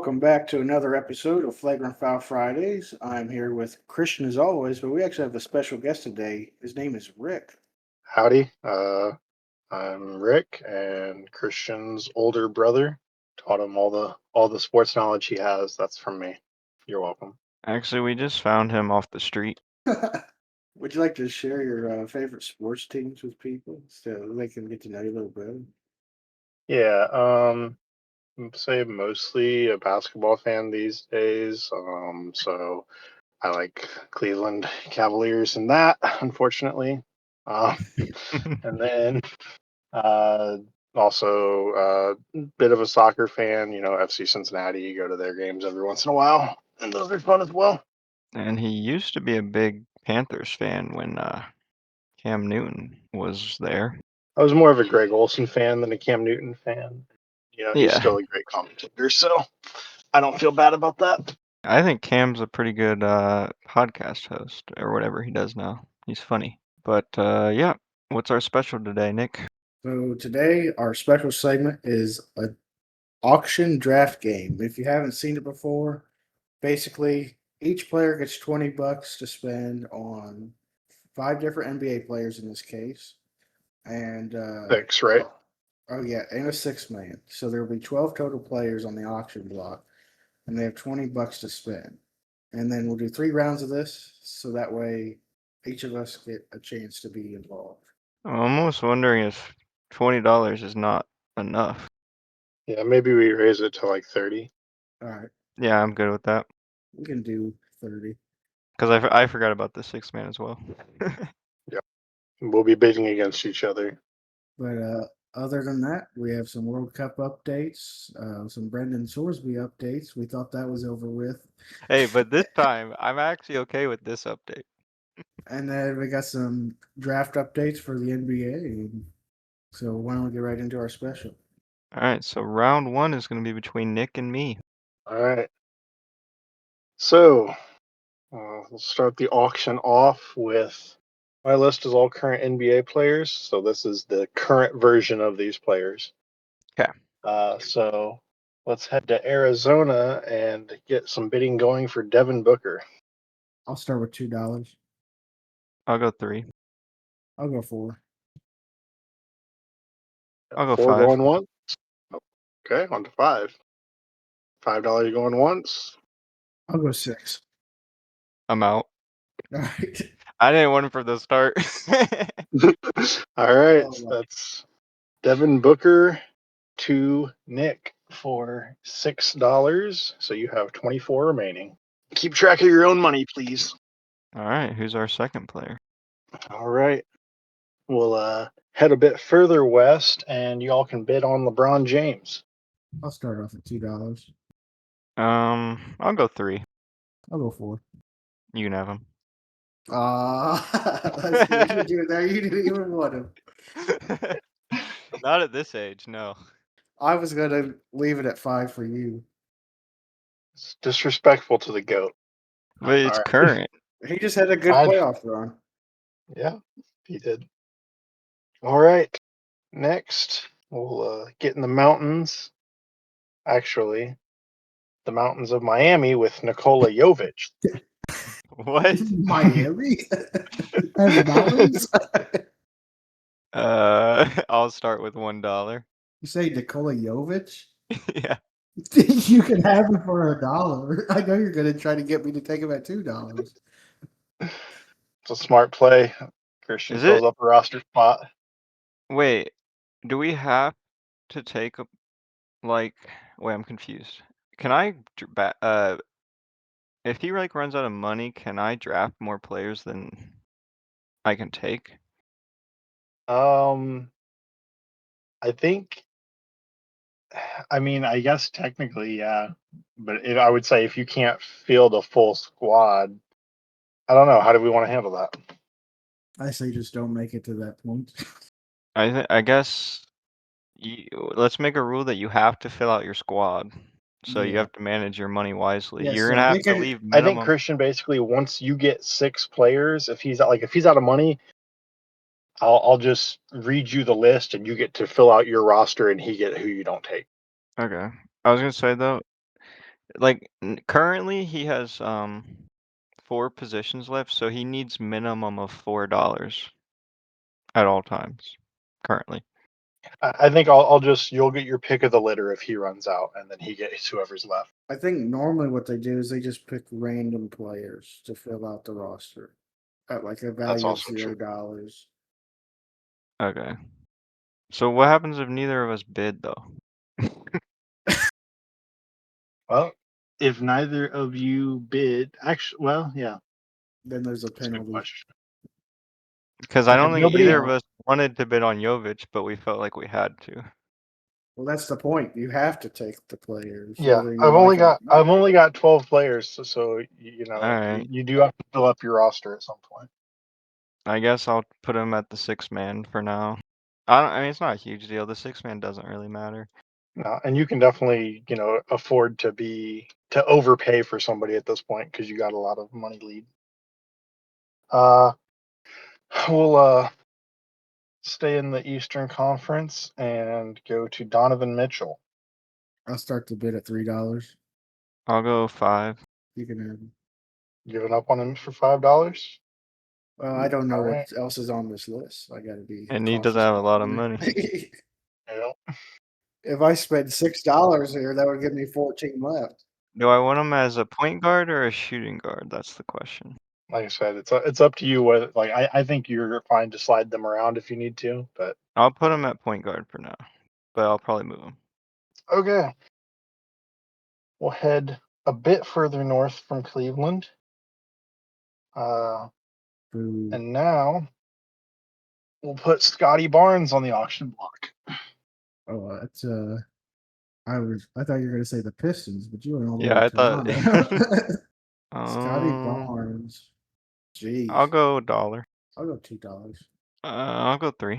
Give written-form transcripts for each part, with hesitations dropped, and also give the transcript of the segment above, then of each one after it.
welcome back to another episode of Flagrant Foul Fridays. I'm here with Christian as always, but we actually have a special guest today. His name is Rick. Howdy. I'm Rick, and Christian's older brother. Taught him all the sports knowledge he has. That's from me. You're welcome. Actually, we just found him off the street. Would you like to share your favorite sports teams with people so they can get to know you a little better? Yeah. I'd say mostly a basketball fan these days. So I like Cleveland Cavaliers and that, unfortunately. Um, and then uh, also bit of a soccer fan. FC Cincinnati. Go to their games every once in a while, and those are fun as well. And he used to be a big Panthers fan when Cam Newton was there. I was more of a Greg Olson fan than a Cam Newton fan. He's Yeah, still a great commentator, so I don't feel bad about that. I think Cam's a pretty good podcast host or whatever he does now. He's funny. But yeah, what's our special today, Nick? So today our special segment is a auction draft game. If you haven't seen it before, basically each player gets $20 to spend on five different NBA players in this case. And Thanks, right? oh yeah, and a six man. So there will be 12 total players on the auction block, and they have $20 to spend. And then we'll do 3 rounds of this, so that way each of us get a chance to be involved. I'm almost wondering if $20 is not enough. Yeah, maybe we raise it to like 30. All right, Yeah, I'm good with that. we can do 30. Because I forgot about the six man as well. Yeah, we'll be bidding against each other. But other than that, we have some World Cup updates, some Brendan Sorsby updates. We thought that was over with. Hey, but this time I'm actually okay with this update. And then we got some draft updates for the NBA. So why don't we get right into our special? All right, so round one is going to be between Nick and me. All right. So we'll start the auction off with my list is all current NBA players. So this is the current version of these players. Okay. So let's head to Arizona and get some bidding going for Devin Booker. I'll start with $2. I'll go 3. I'll go 4. I'll go 4 5. going once. Okay, on to 5. $5 going once. I'll go 6. I'm out. All right. I didn't want for the start. All right, Oh, wow. that's Devin Booker to Nick for $6. So you have 24 remaining. Keep track of your own money, please. All right, who's our second player? All right. We'll head a bit further west, and you all can bid on LeBron James. I'll start off at $2. I'll go 3. I'll go 4. You can have him. Let's see what you do there. You didn't even want him. Not at this age, no. I was gonna leave it at 5 for you. It's disrespectful to the GOAT. But it's All right. current. He just had a good I'd- playoff run. Yeah, he did. All right. Next, we'll get in the mountains. Actually, the mountains of Miami with Nikola Jovic. What? Miami has mountains. I'll start with $1. You say Nikola Jovic? Yeah. You can have him for $1. I know you're gonna try to get me to take him at $2. It's a smart play. Christian Is fills it? up a roster spot. Wait, do we have to take a wait, I'm confused. Can I if he like runs out of money, can I draft more players than I can take? I think. I mean, I guess technically, yeah, but I would say if you can't field a full squad, I don't know. How do we want to handle that? I say just don't make it to that point. I guess let's make a rule that you have to fill out your squad. So you Yeah. have to manage your money wisely. Yeah, You're so gonna have make to it- leave I think minimum. Christian basically once you get 6 players, if he's out of money, I'll just read you the list and you get to fill out your roster and he get who you don't take. Okay. I was gonna say though, Like currently he has 4 positions left, so he needs minimum of $4 at all times currently. I think I'll just you'll get your pick of the litter if he runs out, and then he gets whoever's left. I think normally what they do is they just pick random players to fill out the roster at like a value of also true. $0. Okay. So what happens if neither of us bid though? Well, if neither of you bid, actually, well, yeah, Then there's a that's a good penalty. question. Because I Like, if don't think nobody, either of us wanted to bid on Jovic, but we felt like we had to. Well, that's the point. You have to take the players, yeah, whether you like them or I've not. only got 12 players, so you know Alright. you do have to fill up your roster at some point. I guess I'll put him at the 6-man for now. I mean, it's not a huge deal. The 6-man doesn't really matter. No, and you can definitely afford to overpay for somebody at this point because you got a lot of money lead. We'll stay in the Eastern Conference and go to Donovan Mitchell. I'll start the bid at $3. I'll go 5. You can have them. Giving up on him for $5. Well, I don't know All what right. else is on this list. I got to be And he doesn't cautious have a with lot of money. money. Yeah. If I spend $6 here, that would give me 14 left. Do I want him as a point guard or a shooting guard? That's the question. Like I said, it's up to you. What I think you're fine to slide them around if you need to, but I'll put him at point guard for now, but I'll probably move him. okay. We'll head a bit further north from Cleveland. And now we'll put Scotty Barnes on the auction block. Oh, that's I thought you were gonna say the Pistons, but you went all the way Yeah, to I thought. Toronto. Scotty Barnes. Jeez. I'll go $1. I'll go $2. I'll go 3.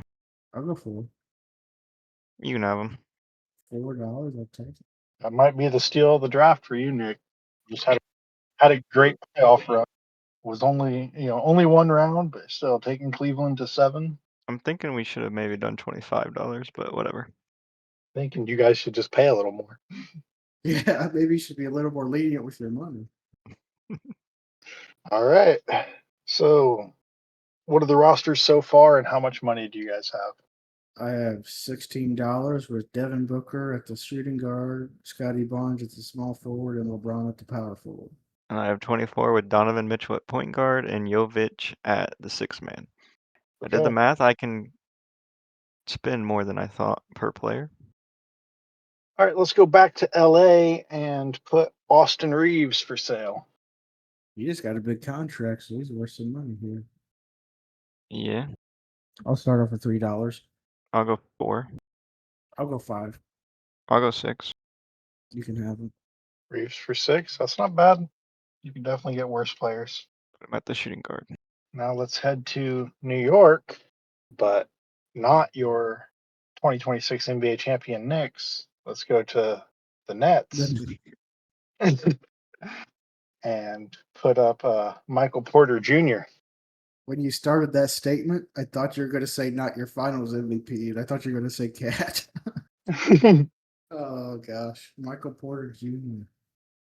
I'll go 4. You can have him. $4. I'll take it. That might be the steal of the draft for you, Nick. Just had a great playoff run. Was only one round, but still taking Cleveland to 7. I'm thinking we should have maybe done $25, but whatever. Thinking you guys should just pay a little more. Yeah, maybe you should be a little more lenient with your money. All right. So, what are the rosters so far, and how much money do you guys have? I have $16 with Devin Booker at the shooting guard, Scotty Barnes at the small forward, and LeBron at the power forward. And I have 24 with Donovan Mitchell at point guard and Jovic at the 6-man. I did the Okay. math. I can spend more than I thought per player. All right, let's go back to LA and put Austin Reeves for sale. You just got a big contract, so he's worth some money here. Yeah. I'll start off with $3. I'll go 4. I'll go 5. I'll go 6. You can have him. Reeves for 6. That's not bad. You can definitely get worse players. Put him at the shooting guard. Now let's head to New York, but not your 2026 NBA champion Knicks. Let's go to the Nets and put up Michael Porter Jr. When you started that statement, I thought you were going to say not your finals MVP, and I thought you were going to say Cat. Oh, gosh. Michael Porter Jr.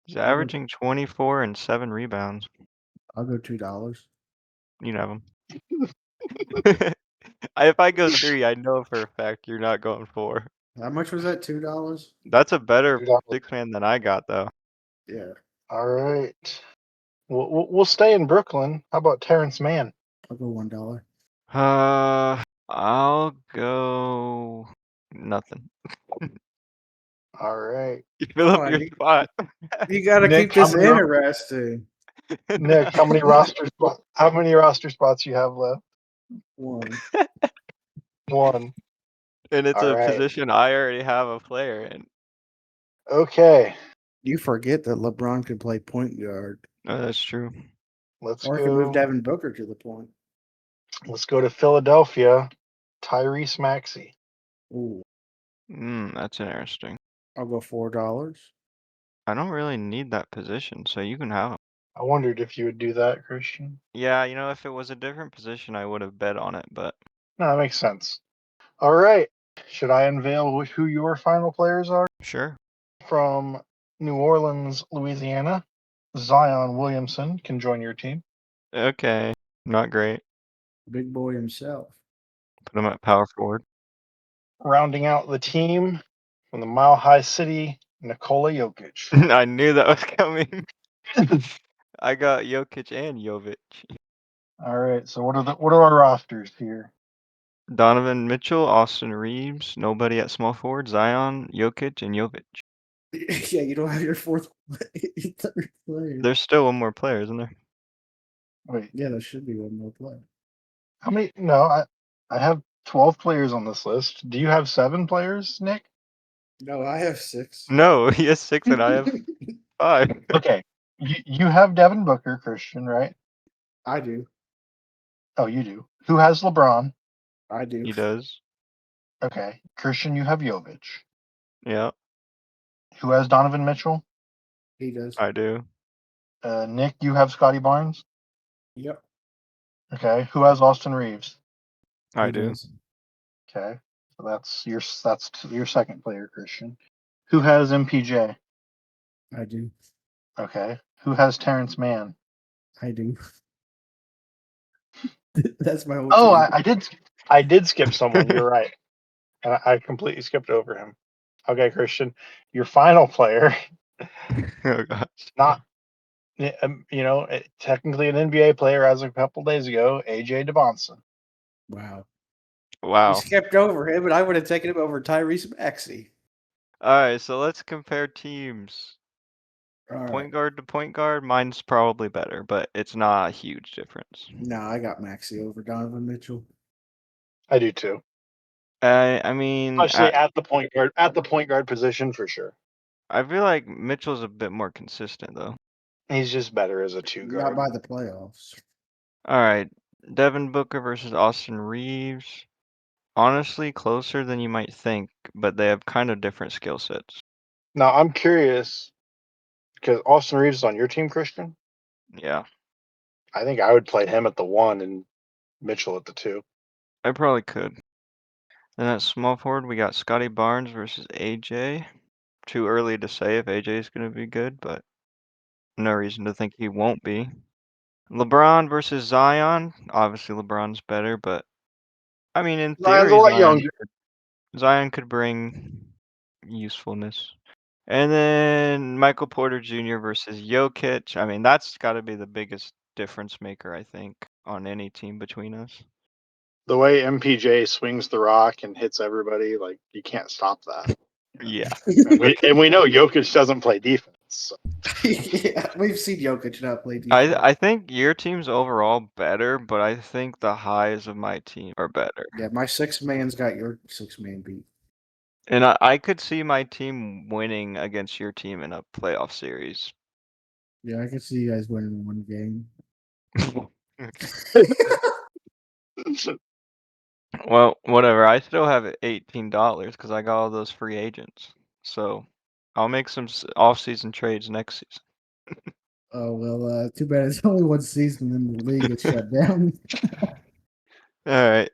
He's averaging 24 and 7 rebounds. I'll go $2. You can have him. If I go 3, I know for a fact you're not going 4. How much was that? $2? That's a better $2. 6-man than I got, though. Yeah. All right. We'll stay in Brooklyn. How about Terrence Mann? I'll go $1. I'll go nothing. All right. You fill Come up on, your spot. You got to Nick, keep this interesting. Nick, how many roster spots you have left? 1. 1. And it's All a right. position I already have a player in. Okay. You forget that LeBron could play point guard. That's true. Or can move Devin Booker to the point. Let's go to Philadelphia. Tyrese Maxey. Ooh. That's interesting. I'll go $4. I don't really need that position, so you can have him. I wondered if you would do that, Christian. Yeah, if it was a different position, I would have bet on it, but No, that makes sense. All right. Should I unveil who your final players are? sure. From New Orleans, Louisiana, Zion Williamson can join your team. Okay, not great. Big boy himself. Put him at power forward. Rounding out the team from the Mile High City, Nikola Jokic. I knew that was coming. I got Jokic and Jovic. All right. So what are our rosters here? Donovan Mitchell, Austin Reeves, nobody at small forward, Zion, Jokic, and Jovic. Yeah, you don't have your third player. There's still one more player, isn't there? Wait, Yeah, there should be one more player. how many? No, I have 12 players on this list. Do you have 7 players, Nick? No, I have 6. No, he has 6 and I have 5. Okay. You have Devin Booker, Christian, right? I do. Oh, you do. Who has LeBron? I do. He does. Okay. Christian, you have Jovic. Yeah, Who has Donovan Mitchell? He does. I do. Nick, you have Scotty Barnes. Yep. Okay. Who has Austin Reeves? I He do. does. Okay. So that's your second player, Christian. Who has MPJ? I do. Okay. Who has Terrence Mann? I do. That's my whole Oh, team. I did skip someone. You're right. And I completely skipped over him. Okay, Christian, your final player, Oh gosh. not technically an NBA player as a couple days ago, AJ DeBonson. Wow. You Wow. skipped over him, and I would have taken him over Tyrese Maxey. Alright, so let's compare teams. All right. Point guard to point guard, mine's probably better, but it's not a huge difference. No, I got Maxey over Donovan Mitchell. I do too. I mean, Especially at the point guard position for sure. I feel like Mitchell's a bit more consistent though. He's just better as a 2 Not guard. by the playoffs. Alright, Devin Booker versus Austin Reeves. Honestly, closer than you might think, but they have kind of different skill sets. Now I'm curious because Austin Reeves is on your team, Christian. Yeah, I think I would play him at the 1 and Mitchell at the 2. I probably could. Then at small forward, we got Scotty Barnes versus AJ. Too early to say if AJ is going to be good, but no reason to think he won't be. LeBron versus Zion. Obviously, LeBron's better, but I mean, in Zion's a theory, lot younger. Zion could bring usefulness. And then Michael Porter Jr. versus Jokic. I mean, that's got to be the biggest difference maker, I think, on any team between us. The way MPJ swings the rock and hits everybody, like you can't stop that. Yeah. And we know Jokic doesn't play defense. So. Yeah, we've seen Jokic not play defense. I think your team's overall better, but I think the highs of my team are better. Yeah, my 6-man's got your 6-man beat. And I could see my team winning against your team in a playoff series. Yeah, I can see you guys winning one game. Well, whatever. I still have $18 because I got all those free agents. So I'll make some off-season trades next season. Oh, well, too bad it's only one season and the league gets shut down. All right.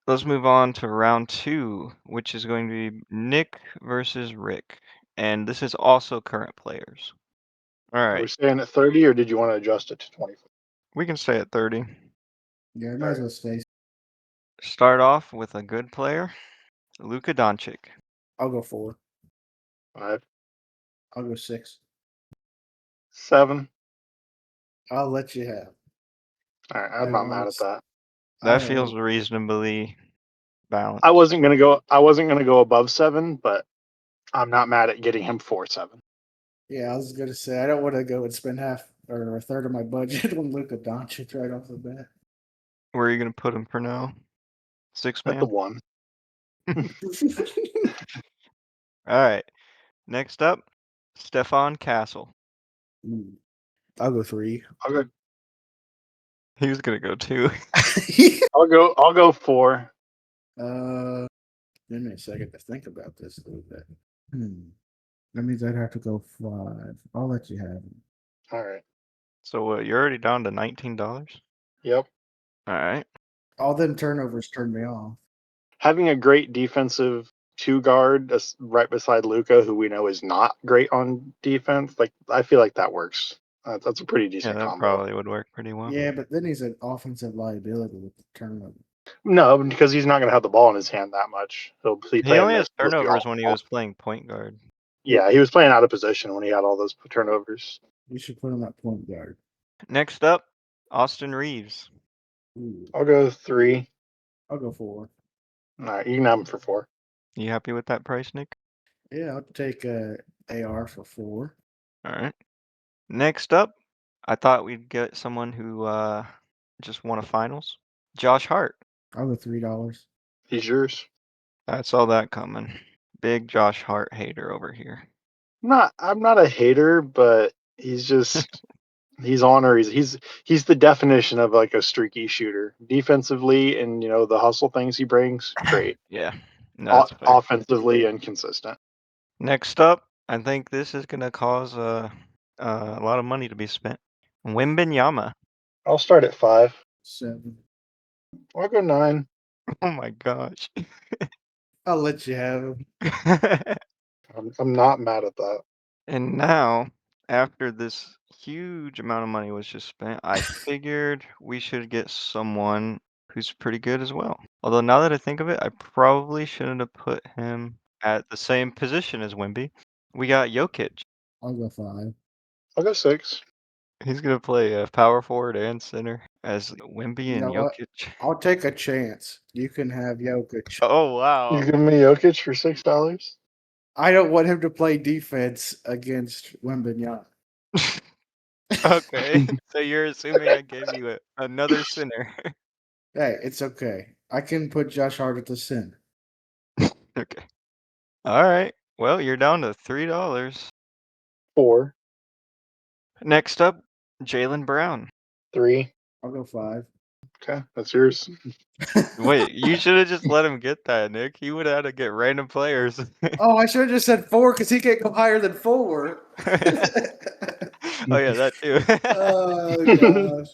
Let's move on to round 2, which is going to be Nick versus Rick. And this is also current players. All Are we right. staying at 30 or did you want to adjust it to 24? We can stay at 30. Yeah, might as well stay. Start off with a good player, Luka Doncic. I'll go 4. 5, I'll go 6. 7. I'll let you have. All right, I'm not mad at that. That feels reasonably balanced. I wasn't gonna go above 7, but I'm not mad at getting him 4-7. Yeah, I was gonna say I don't want to go and spend half or a third of my budget on Luka Doncic right off the bat. Where are you going to put him for now? 6-man? At the 1. All right. Next up, Stefan Castle. I'll go 3. He was going to go 2. I'll go 4. Give me a second to think about this a little bit. That means I'd have to go 5. I'll let you have it. All right. So what, you're already down to $19? Yep. All right. All them turnovers turned me off. Having a great defensive two guard right beside Luca, who we know is not great on defense. Like I feel like that works. That's a pretty Yeah, decent that combo. probably would work pretty well. Yeah, but then he's an offensive liability with the turnover. No, because he's not going to have the ball in his hand that much. He only has turnovers when he was playing point guard. Yeah, he was playing out of position when he had all those turnovers. You should put him at point guard. Next up, Austin Reeves. Ooh, I'll go 3. I'll go 4. All right, you can have him for 4. You happy with that price, Nick? Yeah, I'll take AR for 4. All right. Next up, I thought we'd get someone who just won a finals. Josh Hart. I'll go $3. He's yours. I saw that coming. Big Josh Hart hater over here. I'm not a hater, but he's just he's on or he's the definition of like a streaky shooter. Defensively and the hustle things he brings, great. Yeah, no, that's fair. Offensively inconsistent. Next up, I think this is gonna cause a lot of money to be spent. Wembanyama. I'll start at 5. 7. I'll go 9. Oh my gosh. I'll let you have him. I'm not mad at that. And now, after this huge amount of money was just spent, I figured we should get someone who's pretty good as well. Although now that I think of it, I probably shouldn't have put him at the same position as Wemby. We got Jokic. I'll go 5. I'll go 6. He's gonna play power forward and center as Wemby You and know what? Jokic. I'll take a chance. You can have Jokic. Oh You wow. give me Jokic for $6? I don't want him to play defense against Wembanyama. Okay. So you're assuming I gave you another center. Hey, it's okay. I can put Josh Hart at the center. Okay. All right. Well, you're down to $3. 4. Next up, Jaylen Brown. 3. I'll go 5. Okay, that's yours. Wait, you should have just let him get that, Nick. He would have had to get random players. Oh, I should have just said 4 because he can't go higher than 4. Oh yeah, that too. Oh gosh.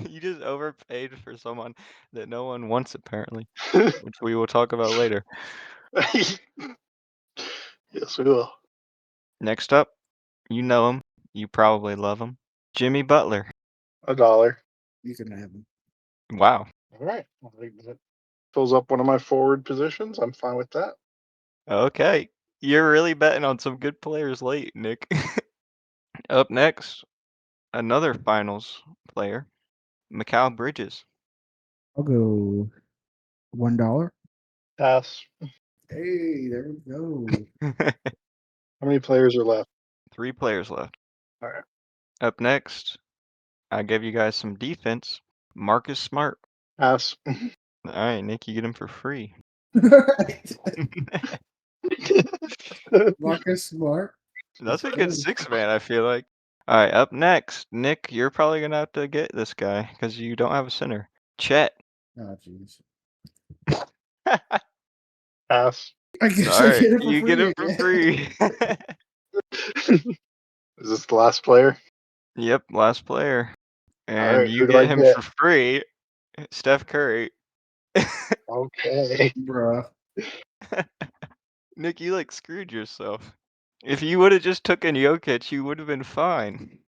You just overpaid for someone that no one wants, apparently, which we will talk about later. Yes, we will. Next up, you know him. You probably love him. Jimmy Butler. $1. You can have him. Wow. All right. Well, that fills up one of my forward positions. I'm fine with that. Okay. You're really betting on some good players late, Nick. Up next, another finals player, Mikal Bridges. I'll go $1. Pass. Hey, there we go. How many players are left? 3 players left. All right. Up next, I gave you guys some defense. Marcus Smart. Pass. All right, Nick, you get him for free. Marcus Smart. That's a Let's good go. 6-man, I feel like. All right, up next, Nick, you're probably going to have to get this guy because you don't have a center. Chet. Oh, jeez. Pass. I guess All I right, get it for you free. get him for again. free. Is this the last player? Yep, last player. And right, you who do I get him get? for free, Steph Curry. Okay. Bruh. Nick, you like screwed yourself. If you would have just taken Jokic, you would have been fine.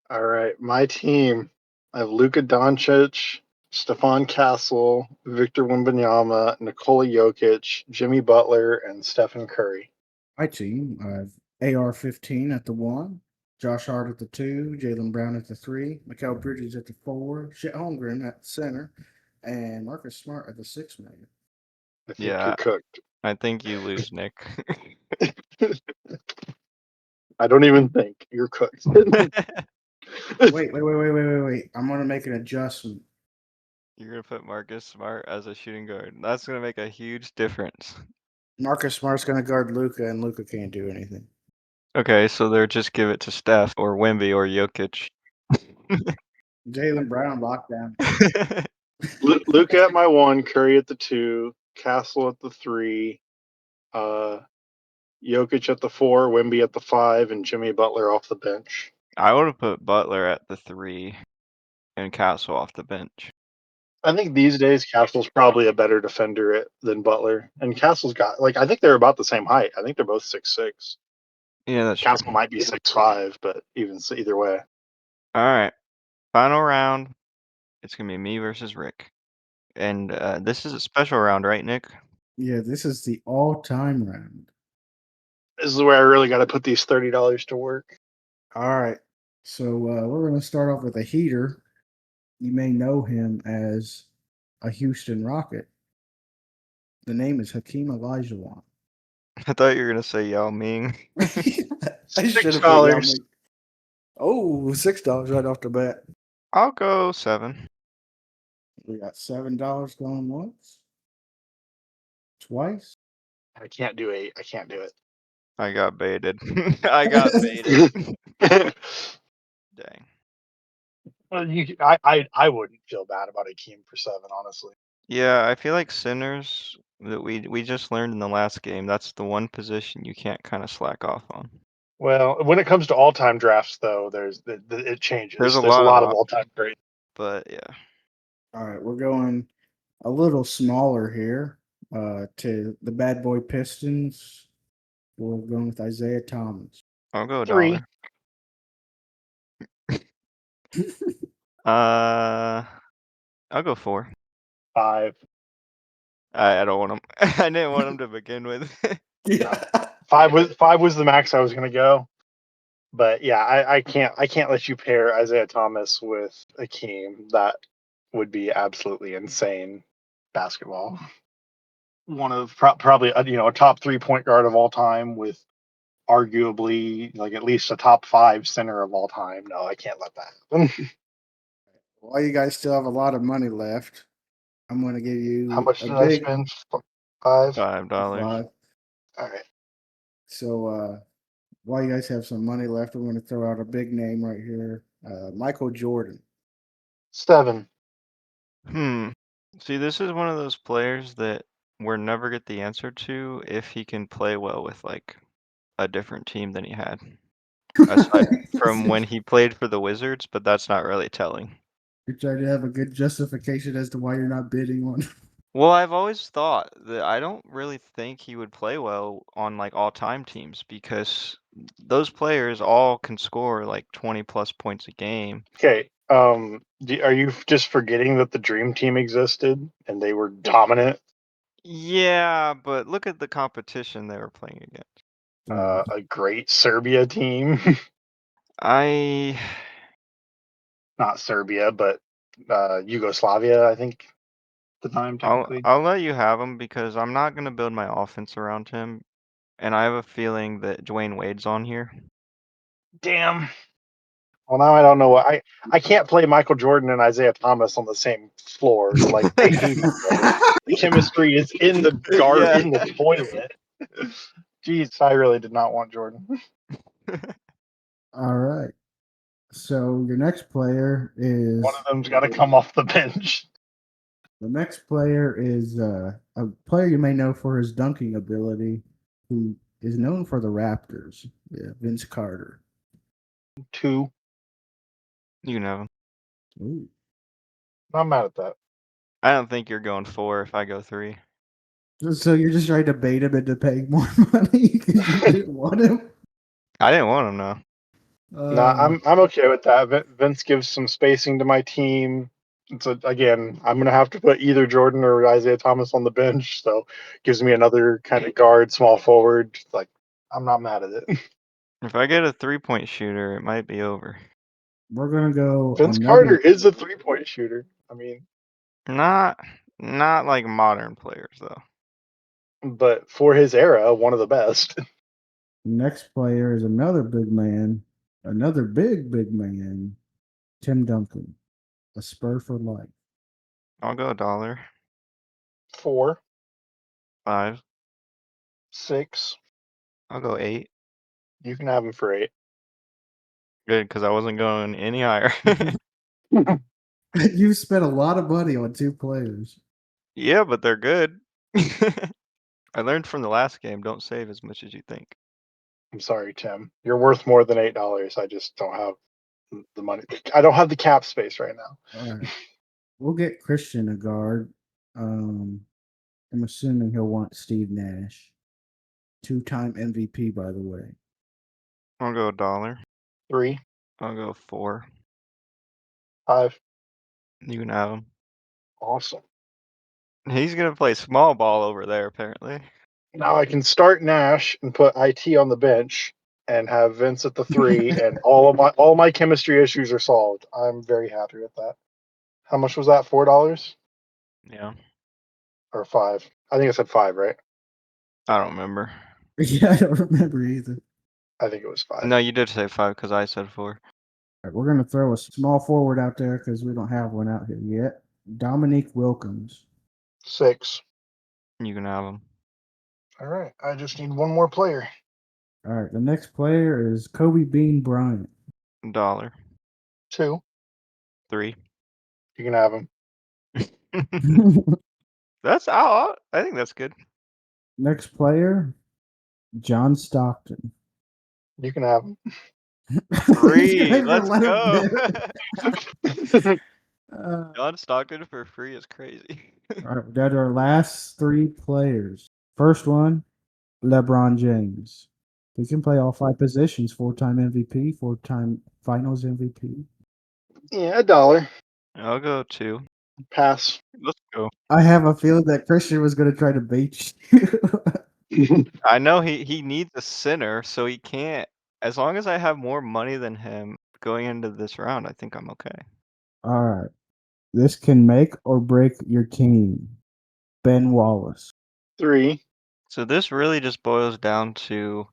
All right. My team. I have Luka Doncic, Stephon Castle, Victor Wembanyama, Nikola Jokic, Jimmy Butler, and Stephen Curry. My team. I have AR-15 at the 1, Josh Hart at the 2, Jaylen Brown at the 3, Mikal Bridges at the 4, Chet Holmgren at the center, and Marcus Smart at the 6-man. I think Yeah, you're cooked. I think you lose, Nick. I don't even think you're cooked. Wait. I'm gonna make an adjustment. You're gonna put Marcus Smart as a shooting guard. That's gonna make a huge difference. Marcus Smart's gonna guard Luca, and Luca can't do anything. Okay, so they'll just give it to Steph or Wemby or Jokic. Jaylen Brown lockdown. Luka at my 1, Curry at the 2, Castle at the 3, Jokic at the 4, Wemby at the 5, and Jimmy Butler off the bench. I would have put Butler at the 3 and Castle off the bench. I think these days Castle's probably a better defender than Butler, and Castle's got I think they're about the same height. I think they're both 6'6". Yeah, that's Castle true. might be 6'5", but either way. All right, final round. It's gonna be me versus Rick, and this is a special round, right, Nick? Yeah, this is the all-time round. This is where I really got to put these $30 to work. All right. So we're going to start off with a heater. You may know him as a Houston Rocket. The name is Hakeem Olajuwon. I thought you were gonna say Yao Ming. I should have put Yao $6. Ming. Oh, $6 right off the bat. I'll go 7. We got $7 going once, twice. I can't do 8. I can't do it. I got baited. I got baited. Dang. Well, I wouldn't feel bad about Akeem for 7, honestly. Yeah, I feel like Sinners that we just learned in the last game. That's the one position you can't kind of slack off on. Well, when it comes to all-time drafts, though, it changes. There's a There's a lot lot of of all-time greats. But yeah, All right, we're going a little smaller here to the Bad Boy Pistons. We're going with Isaiah Thomas. I'll go a 3. dollar. I'll go 4. 5. I don't want him. I didn't want him to begin with. Yeah. 5 was the max I was gonna go. But yeah, I can't let you pair Isaiah Thomas with Akeem. That would be absolutely insane basketball. One of probably a top 3-point guard of all time with arguably at least a top 5 center of all time. No, I can't let that happen. While you guys still have a lot of money left, I'm going to give How you much a did I big spend? 5. $5. five. All right. So while you guys have some money left, I'm going to throw out a big name right here. Michael Jordan. 7. See, this is one of those players that we'll never get the answer to if he can play well with like a different team than he had. Aside from when he played for the Wizards, but that's not really telling. You're trying to have a good justification as to why you're not bidding on. Well, I've always thought that I don't really think he would play well on like all-time teams because those players all can score like 20 plus points a game. Okay. Are you just forgetting that the Dream Team existed and they were dominant? Yeah, but look at the competition they were playing against. A great Serbia team. I Not Serbia, but Yugoslavia, I think, at the time, technically. I'll let you have him because I'm not gonna build my offense around him, and I have a feeling that Dwayne Wade's on here. Damn. Well, now I don't know what I can't play Michael Jordan and Isaiah Thomas on the same floor. Like they hate each other. The chemistry is in the Yeah. in the toilet. Jeez, I really did not want Jordan. All right. So your next player is One of them's got to come off the bench. the next player is a player you may know for his dunking ability, who is known for the Raptors. Yeah, Vince Carter. 2. You know, Ooh. I'm mad at that. I don't think you're going 4 if I go 3. So you're just trying to bait him into paying more money because you didn't want him? I didn't want him now. Nah, I'm okay with that. Vince gives some spacing to my team. So again, I'm gonna have to put either Jordan or Isaiah Thomas on the bench. So gives me another kind of guard, small forward. Like I'm not mad at it. If I get a 3-point shooter, it might be over. We're gonna go Vince another. Carter is a 3-point shooter. I mean, Not like modern players though. but for his era, one of the best. Next player is another big man, another big man, Tim Duncan, a Spur for life. I'll go a dollar. 4, 5. 6. I'll go 8. You can have him for 8. Good, because I wasn't going any higher. You spent a lot of money on 2 players. Yeah, but they're good. I learned from the last game, don't save as much as you think. I'm sorry, Tim. You're worth more than $8. I just don't have the money. I don't have the cap space right now. All right. We'll get Christian a guard. I'm assuming he'll want Steve Nash, 2-time MVP, by the way. I'll go $1. 3, I'll go 4. 5. You can have him. Awesome. He's gonna play small ball over there, apparently. Now I can start Nash and put IT on the bench and have Vince at the 3, and all my chemistry issues are solved. I'm very happy with that. How much was that? $4 Yeah. or 5? I think I said 5, right? I don't remember. Yeah, I don't remember either. I think it was 5. No, you did say 5 because I said 4. All right, we're going to throw a small forward out there because we don't have one out here yet. Dominique Wilkins. 6. You can have him. All right. I just need one more player. All right, the next player is Kobe Bean Bryant. $1. 2. 3. You can have him. That's I think that's good. Next player, John Stockton. You can have him. 3. Let's Let him go. live. John Stockton for free is crazy. All right, we got our last 3 players. First one, LeBron James. He can play all 5 positions, 4-time MVP, 4-time finals MVP. Yeah, $1. I'll go 2. Pass. Let's go. I have a feeling that Christian was going to try to bait you. I know he needs a center, so he can't. As long as I have more money than him going into this round, I think I'm okay. All right. This can make or break your team. Ben Wallace. 3. So this really just boils down to,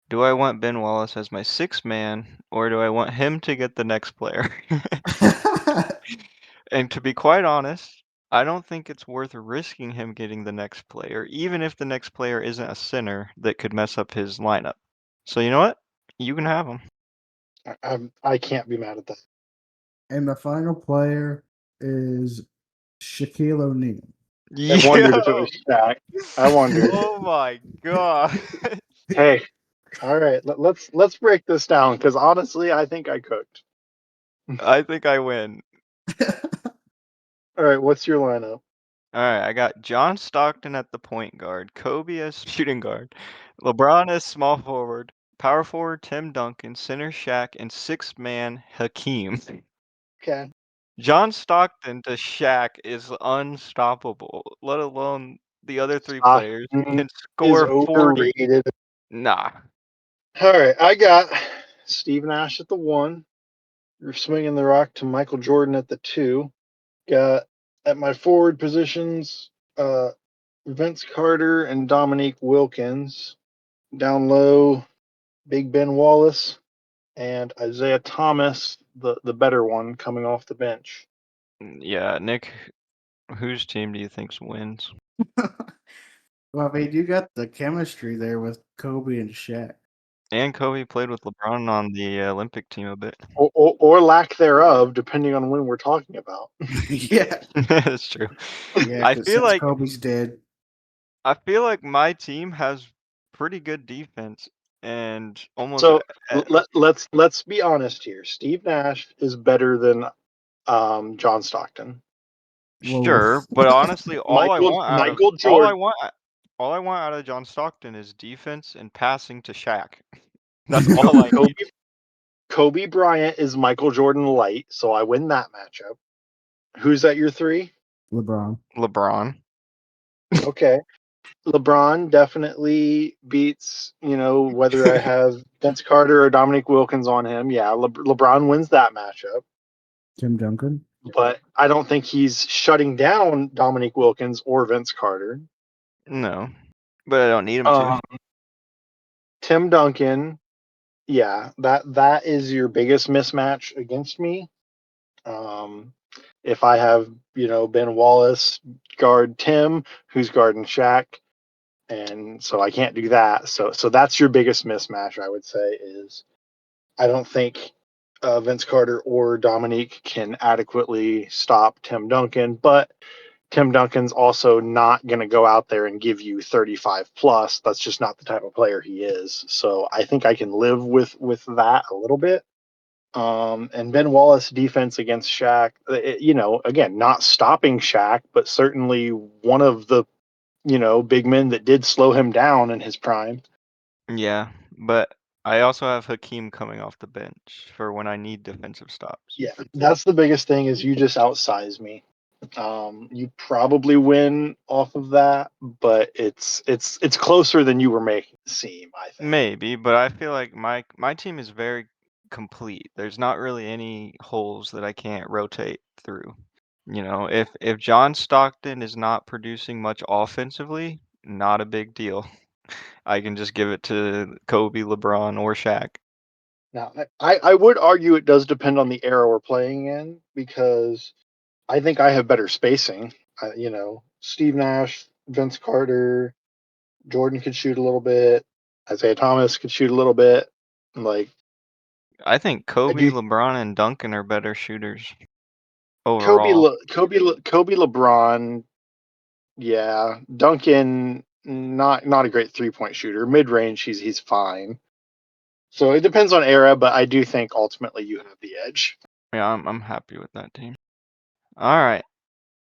do I want Ben Wallace as my 6th man, or do I want him to get the next player? And to be quite honest, I don't think it's worth risking him getting the next player, even if the next player isn't a center that could mess up his lineup. So you know what? You can have him. I can't be mad at that. And the final player is Shaquille O'Neal. I wondered if it was Shaq. I wondered. Oh my god. Hey, all right. Let's break this down because honestly, I think I cooked. I think I win. All right. What's your lineup? All right, I got John Stockton at the point guard, Kobe as shooting guard, LeBron as small forward, power forward Tim Duncan, center Shaq, and 6th man Hakeem. Okay. John Stockton to Shaq is unstoppable, let alone the other 3 players who Stockton can is score 40. overrated. Nah. All right. I got Steve Nash at the 1. You're swinging the rock to Michael Jordan at the 2. Got at my forward positions, Vince Carter and Dominique Wilkins. Down low, Big Ben Wallace and Isaiah Thomas, the better one coming off the bench. Yeah, Nick, whose team do you think wins? Well, I mean, you got the chemistry there with Kobe and Shaq. And Kobe played with LeBron on the Olympic team a bit. Or lack thereof, depending on when we're talking about. Yeah. That's true. Yeah, I because feel since like Kobe's dead. my team has pretty good defense and almost So let's be honest here. Steve Nash is better than John Stockton. Whoa. sure, but honestly, Michael Jordan. all I want out of John Stockton is defense and passing to Shaq. That's all I Kobe, need. Kobe Bryant is Michael Jordan light, so I win that matchup. Who's at your 3? LeBron. LeBron. Okay. LeBron definitely beats, whether I have Vince Carter or Dominique Wilkins on him. Yeah, LeBron wins that matchup. Tim Duncan. But I don't think he's shutting down Dominique Wilkins or Vince Carter. No, but I don't need him to. Tim Duncan, yeah, that is your biggest mismatch against me. If I have, Ben Wallace guard Tim, who's guarding Shaq, and so I can't do that. So that's your biggest mismatch, I would say, is I don't think Vince Carter or Dominique can adequately stop Tim Duncan, but Tim Duncan's also not going to go out there and give you 35 plus. That's just not the type of player he is. So I think I can live with that a little bit. And Ben Wallace defense against Shaq, again, not stopping Shaq, but certainly one of the, big men that did slow him down in his prime. Yeah, but I also have Hakeem coming off the bench for when I need defensive stops. Yeah, that's the biggest thing is you just outsize me. You probably win off of that, but it's closer than you were making it seem, I think. Maybe, but I feel like my team is very complete. There's not really any holes that I can't rotate through. If John Stockton is not producing much offensively, not a big deal. I can just give it to Kobe, LeBron, or Shaq. Now, I would argue it does depend on the era we're playing in because I think I have better spacing. Steve Nash, Vince Carter, Jordan could shoot a little bit. Isaiah Thomas could shoot a little bit. Like I think I Kobe, do, LeBron, and Duncan are better shooters overall. Kobe, LeBron, yeah. Duncan, not a great 3-point shooter. Mid range, he's fine. So it depends on era, but I do think ultimately you have the edge. Yeah, I'm happy with that team. All right.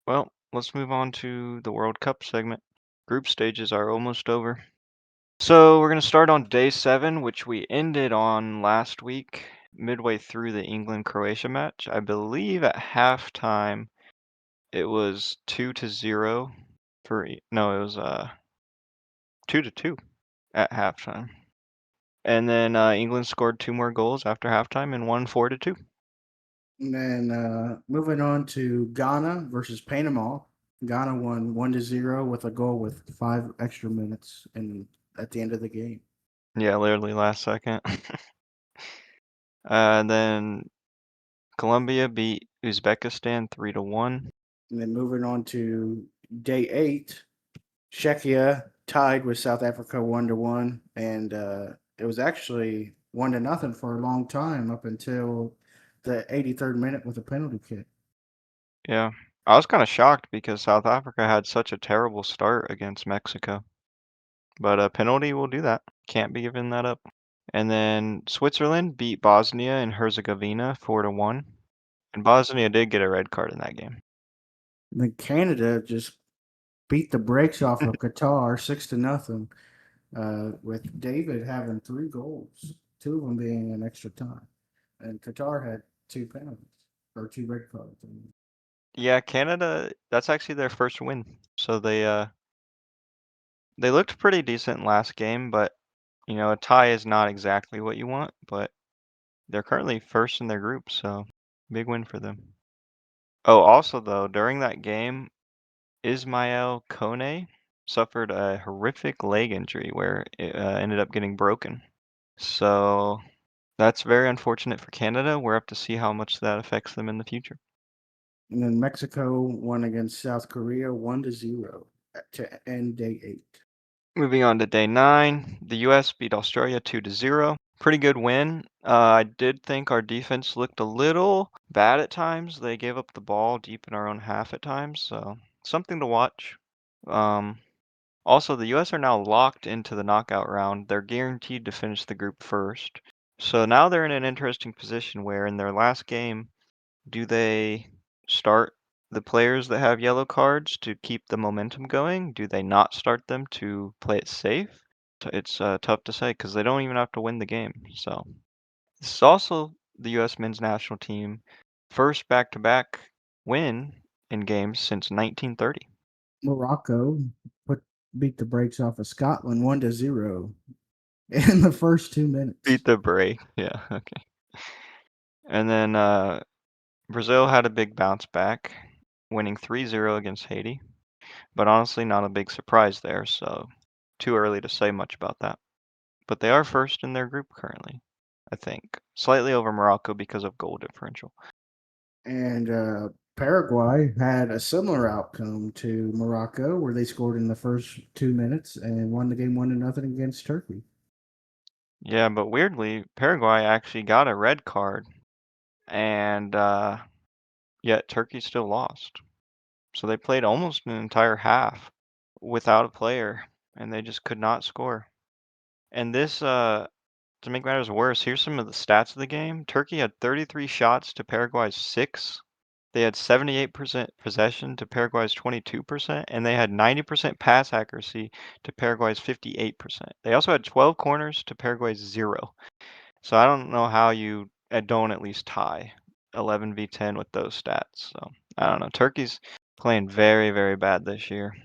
Well, let's move on to the World Cup segment. Group stages are almost over. So we're going to start on day 7, which we ended on last week, midway through the England-Croatia match. I believe at halftime it was 2-0 no, it was 2-2 at halftime. And then England scored 2 more goals after halftime and won 4-2. And then moving on to Ghana versus Panama. Ghana won 1-0 with a goal with 5 extra minutes and at the end of the game. Yeah, literally last second. Then Colombia beat Uzbekistan 3-1. And then moving on to day 8, Czechia tied with South Africa 1-1, and it was actually 1-0 for a long time up until the 83rd minute with a penalty kick. Yeah, I was kind of shocked because South Africa had such a terrible start against Mexico. But a penalty will do that. Can't be giving that up. And then Switzerland beat Bosnia and Herzegovina 4-1. And Bosnia did get a red card in that game. And then Canada just beat the brakes off of Qatar 6-0, with David having 3 goals, 2 of them being in extra time, and Qatar had 2 penalties or 2 red cards. Yeah, Canada, that's actually their first win. So they looked pretty decent last game, but a tie is not exactly what you want, but they're currently first in their group, so big win for them. Oh, also though, during that game, Ismail Kone suffered a horrific leg injury where it ended up getting broken. So that's very unfortunate for Canada. We're up to see how much that affects them in the future. And then Mexico won against South Korea 1-0 to end day 8. Moving on to day 9, the U.S. beat Australia 2-0. Pretty good win. I did think our defense looked a little bad at times. They gave up the ball deep in our own half at times, so something to watch. Also, the U.S. are now locked into the knockout round. They're guaranteed to finish the group first. So now they're in an interesting position where in their last game, do they start the players that have yellow cards to keep the momentum going? Do they not start them to play it safe? It's tough to say because they don't even have to win the game. So this is also the U.S. men's national team first back-to-back win in games since 1930. Morocco beat the brakes off of Scotland 1-0 in the first 2 minutes. Beat the break. Yeah, okay. And then Brazil had a big bounce back, winning 3-0 against Haiti. But honestly, not a big surprise there, so too early to say much about that. But they are first in their group currently, I think. Slightly over Morocco because of goal differential. And Paraguay had a similar outcome to Morocco, where they scored in the first 2 minutes and won the game 1-0 against Turkey. Yeah, but weirdly, Paraguay actually got a red card, and yet Turkey still lost. So they played almost an entire half without a player, and they just could not score. And this to make matters worse, here's some of the stats of the game. Turkey had 33 shots to Paraguay's 6. They had 78% possession to Paraguay's 22%, and they had 90% pass accuracy to Paraguay's 58%. They also had 12 corners to Paraguay's 0. So I don't know how you don't at least tie 11v10 with those stats. So I don't know. Turkey's playing very, very bad this year.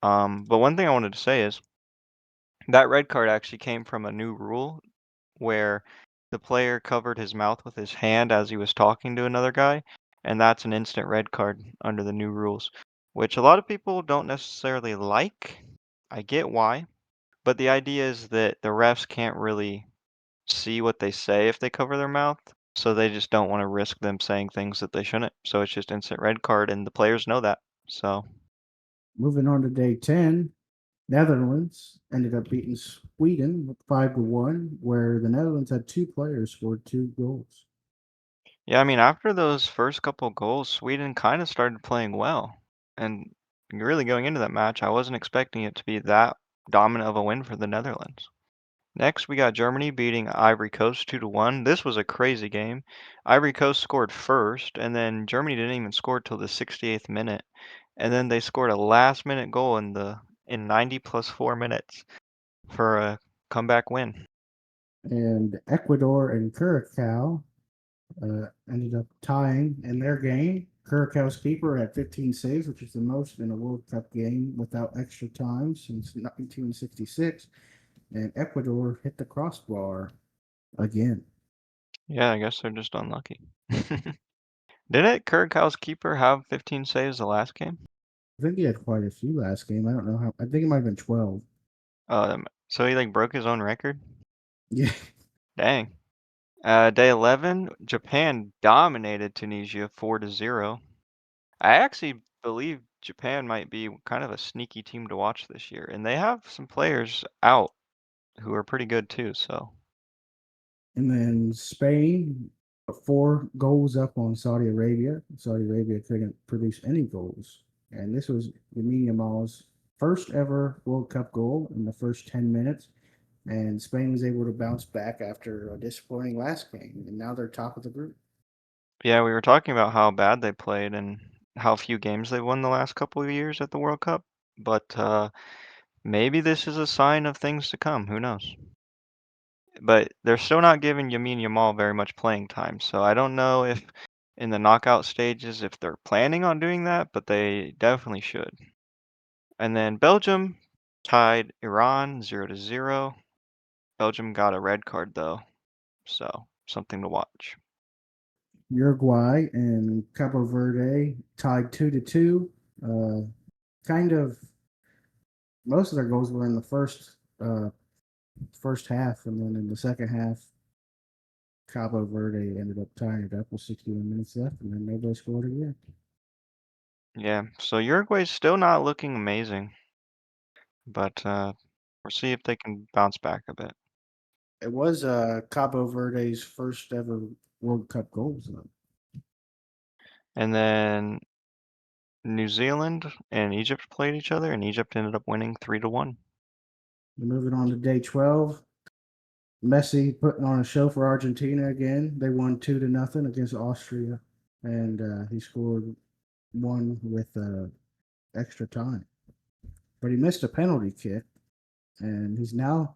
But one thing I wanted to say is that red card actually came from a new rule where the player covered his mouth with his hand as he was talking to another guy, and that's an instant red card under the new rules, which a lot of people don't necessarily like. I get why, but the idea is that the refs can't really see what they say if they cover their mouth, so they just don't want to risk them saying things that they shouldn't. So it's just instant red card, and the players know that. So Moving on to day 10, Netherlands ended up beating Sweden 5-1, where the Netherlands had 2 players scored 2 goals. yeah, I mean, after those first couple goals, Sweden kind of started playing well. And really going into that match, I wasn't expecting it to be that dominant of a win for the Netherlands. Next, we got Germany beating Ivory Coast 2-1. This was a crazy game. Ivory Coast scored first, and then Germany didn't even score till the 68th minute. And then they scored a last-minute goal in 90 plus 4 minutes for a comeback win. And Ecuador and Curacao ended up tying in their game. Curacao's keeper had 15 saves, which is the most in a World Cup game without extra time since 1966. And Ecuador hit the crossbar again. Yeah, I guess they're just unlucky. Didn't Curacao's keeper have 15 saves the last game? I think he had quite a few last game. I don't know how. I think it might have been 12. So he like broke his own record? Yeah. Dang. Day 11, Japan dominated Tunisia 4-0. I actually believe Japan might be kind of a sneaky team to watch this year, and they have some players out who are pretty good too, so. And then Spain, 4 goals up on Saudi Arabia. Saudi Arabia couldn't produce any goals. And this was Lamine Yamal's first ever World Cup goal in the first 10 minutes. And Spain was able to bounce back after a disappointing last game. And now they're top of the group. Yeah, we were talking about how bad they played and how few games they won the last couple of years at the World Cup, but maybe this is a sign of things to come. Who knows? But they're still not giving Lamine Yamal very much playing time, so I don't know if in the knockout stages if they're planning on doing that, but they definitely should. And then Belgium tied Iran 0-0. Belgium got a red card though, so something to watch. Uruguay and Cabo Verde tied 2-2. Kind of most of their goals were in the first half, and then in the second half, Cabo Verde ended up tying it up with 61 minutes left, and then nobody scored again. Yeah, so Uruguay's still not looking amazing, but we'll see if they can bounce back a bit. It was Cabo Verde's first ever World Cup goals. And then New Zealand and Egypt played each other, and Egypt ended up winning 3-1. Moving on to day 12, Messi putting on a show for Argentina again. They won 2-0 against Austria, and he scored one with extra time. But he missed a penalty kick, and he's now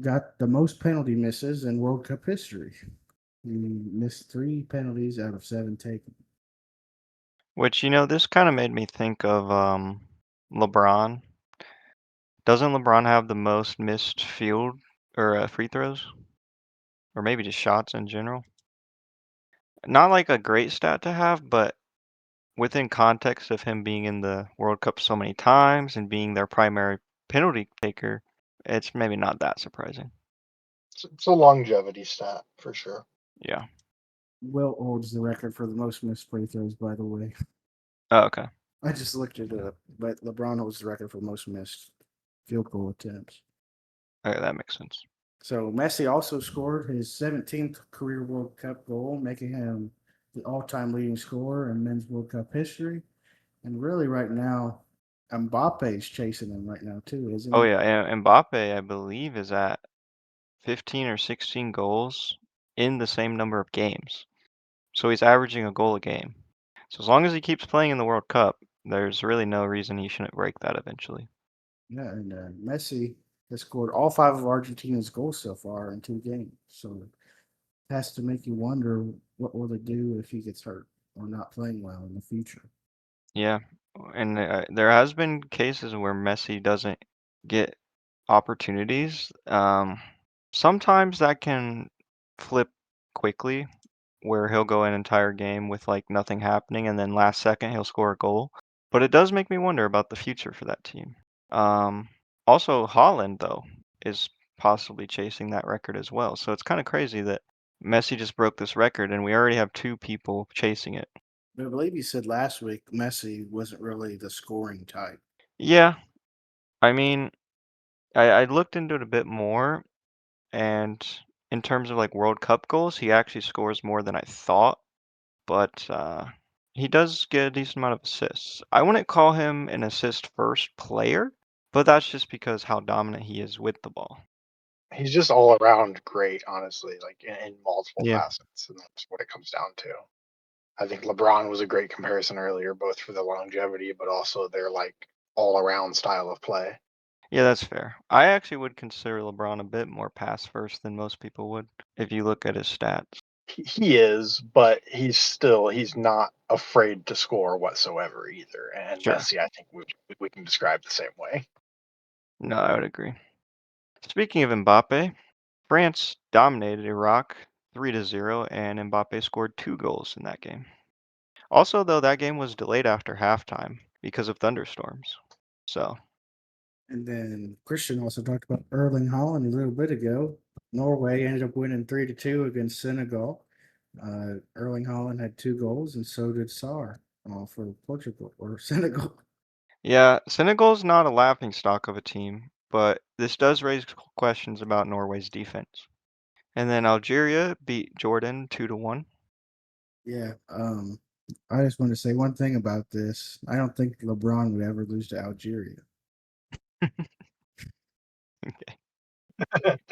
got the most penalty misses in World Cup history. He missed 3 penalties out of 7 taken. Which, this kind of made me think of LeBron. Doesn't LeBron have the most missed field or free throws? Or maybe just shots in general? Not like a great stat to have, but within context of him being in the World Cup so many times and being their primary penalty taker, it's maybe not that surprising. It's a longevity stat for sure. Yeah. Will holds the record for the most missed free throws, by the way. Oh, okay. I just looked it up, but LeBron holds the record for most missed field goal attempts. Okay, that makes sense. So Messi also scored his 17th career World Cup goal, making him the all-time leading scorer in men's World Cup history. And really, right now, Mbappe's chasing him right now too, isn't Oh he? yeah, and Mbappe, I believe, is at 15 or 16 goals in the same number of games. So he's averaging a goal a game. So as long as he keeps playing in the World Cup, there's really no reason he shouldn't break that eventually. Yeah, and Messi has scored all 5 of Argentina's goals so far in 2 games. So it has to make you wonder what will they do if he gets hurt or not playing well in the future. Yeah, and there has been cases where Messi doesn't get opportunities. Sometimes that can flip quickly, where he'll go an entire game with like nothing happening, and then last second he'll score a goal. But it does make me wonder about the future for that team. Um, Also, Holland though is possibly chasing that record as well. So it's kind of crazy that Messi just broke this record, and we already have 2 people chasing it. But I believe you said last week Messi wasn't really the scoring type. Yeah, I mean, I looked into it a bit more, and in terms of like World Cup goals, he actually scores more than I thought, but he does get a decent amount of assists. I wouldn't call him an assist first player, but that's just because how dominant he is with the ball. He's just all around great, honestly, like in multiple Yeah. facets, and that's what it comes down to. I think LeBron was a great comparison earlier, both for the longevity, but also their like all around style of play. Yeah, that's fair. I actually would consider LeBron a bit more pass first than most people would if you look at his stats. He is, but he's not afraid to score whatsoever either. And Sure. Messi, I think we can describe the same way. No, I would agree. Speaking of Mbappe, France dominated Iraq 3-0, and Mbappe scored 2 goals in that game. Also, though, that game was delayed after halftime because of thunderstorms. So, And then Christian also talked about Erling Haaland a little bit ago. Norway ended up winning 3-2 against Senegal. Erling Haaland had 2 goals, and so did Sar for Portugal or Senegal. yeah, Senegal's not a laughing stock of a team, but this does raise questions about Norway's defense. And then Algeria beat Jordan 2-1. Yeah. I just want to say one thing about this. I don't think LeBron would ever lose to Algeria. Okay.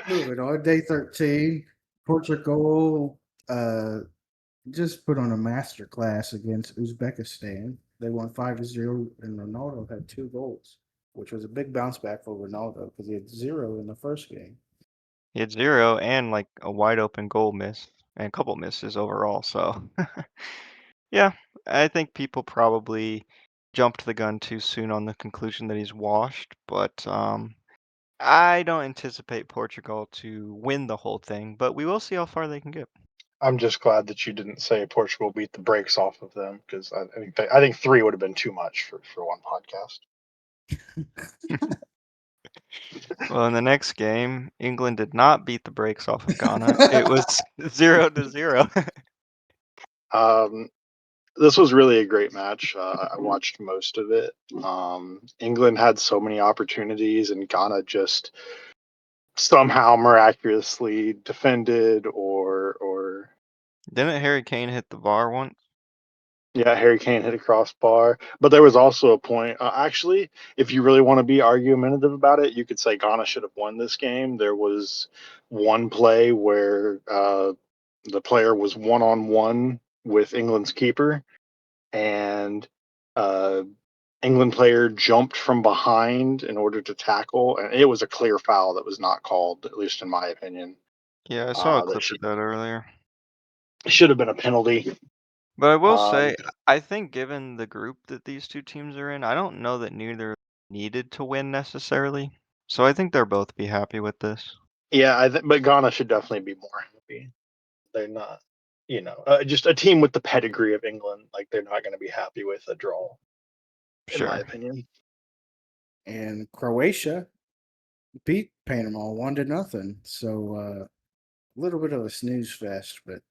Moving on, day 13, Portugal just put on a master class against Uzbekistan. They won 5-0, and Ronaldo had 2 goals, which was a big bounce back for Ronaldo because he had 0 in the first game. He had 0 and like a wide open goal miss and a couple misses overall. So, yeah, I think people probably jumped the gun too soon on the conclusion that he's washed, but I don't anticipate Portugal to win the whole thing, but we will see how far they can get. I'm just glad that you didn't say Portugal beat the brakes off of them, because I think 3 would have been too much for one podcast. Well, in the next game, England did not beat the brakes off of Ghana. It was 0-0. This was really a great match. I watched most of it. England had so many opportunities, and Ghana just somehow miraculously defended or Didn't Harry Kane hit the bar once? yeah, Harry Kane hit a crossbar. But there was also a point. Actually, if you really want to be argumentative about it, you could say Ghana should have won this game. There was one play where the player was one on one with England's keeper, and England player jumped from behind in order to tackle, and it was a clear foul that was not called, at least in my opinion. Yeah, I saw a That clip of that earlier. should have been a penalty. But I will Um, say, I think given the group that these 2 teams are in, I don't know that neither needed to win necessarily. So I think they'll both be happy with this. yeah, but Ghana should definitely be more happy. They're not, just a team with the pedigree of England. Like, they're not going to be happy with a draw, in my Sure. opinion. And Croatia beat Panama 1-0. So a little bit of a snooze fest, but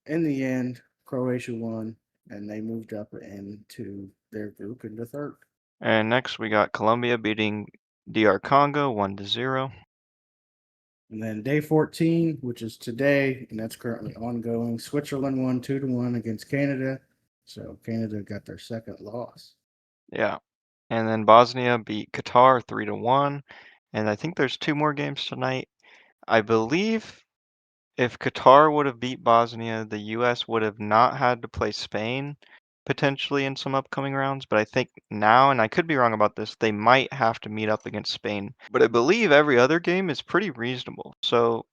in the end, Croatia won, and they moved up into their group into third. And next we got Colombia beating DR Congo 1-0. And then day 14, which is today, and that's currently ongoing, Switzerland won 2-1 against Canada. So Canada got their second loss. Yeah. And then Bosnia beat Qatar 3-1. And I think there's 2 more games tonight. I believe if Qatar would have beat Bosnia, the US would have not had to play Spain potentially in some upcoming rounds. But I think now, and I could be wrong about this, they might have to meet up against Spain. But I believe every other game is pretty reasonable. So,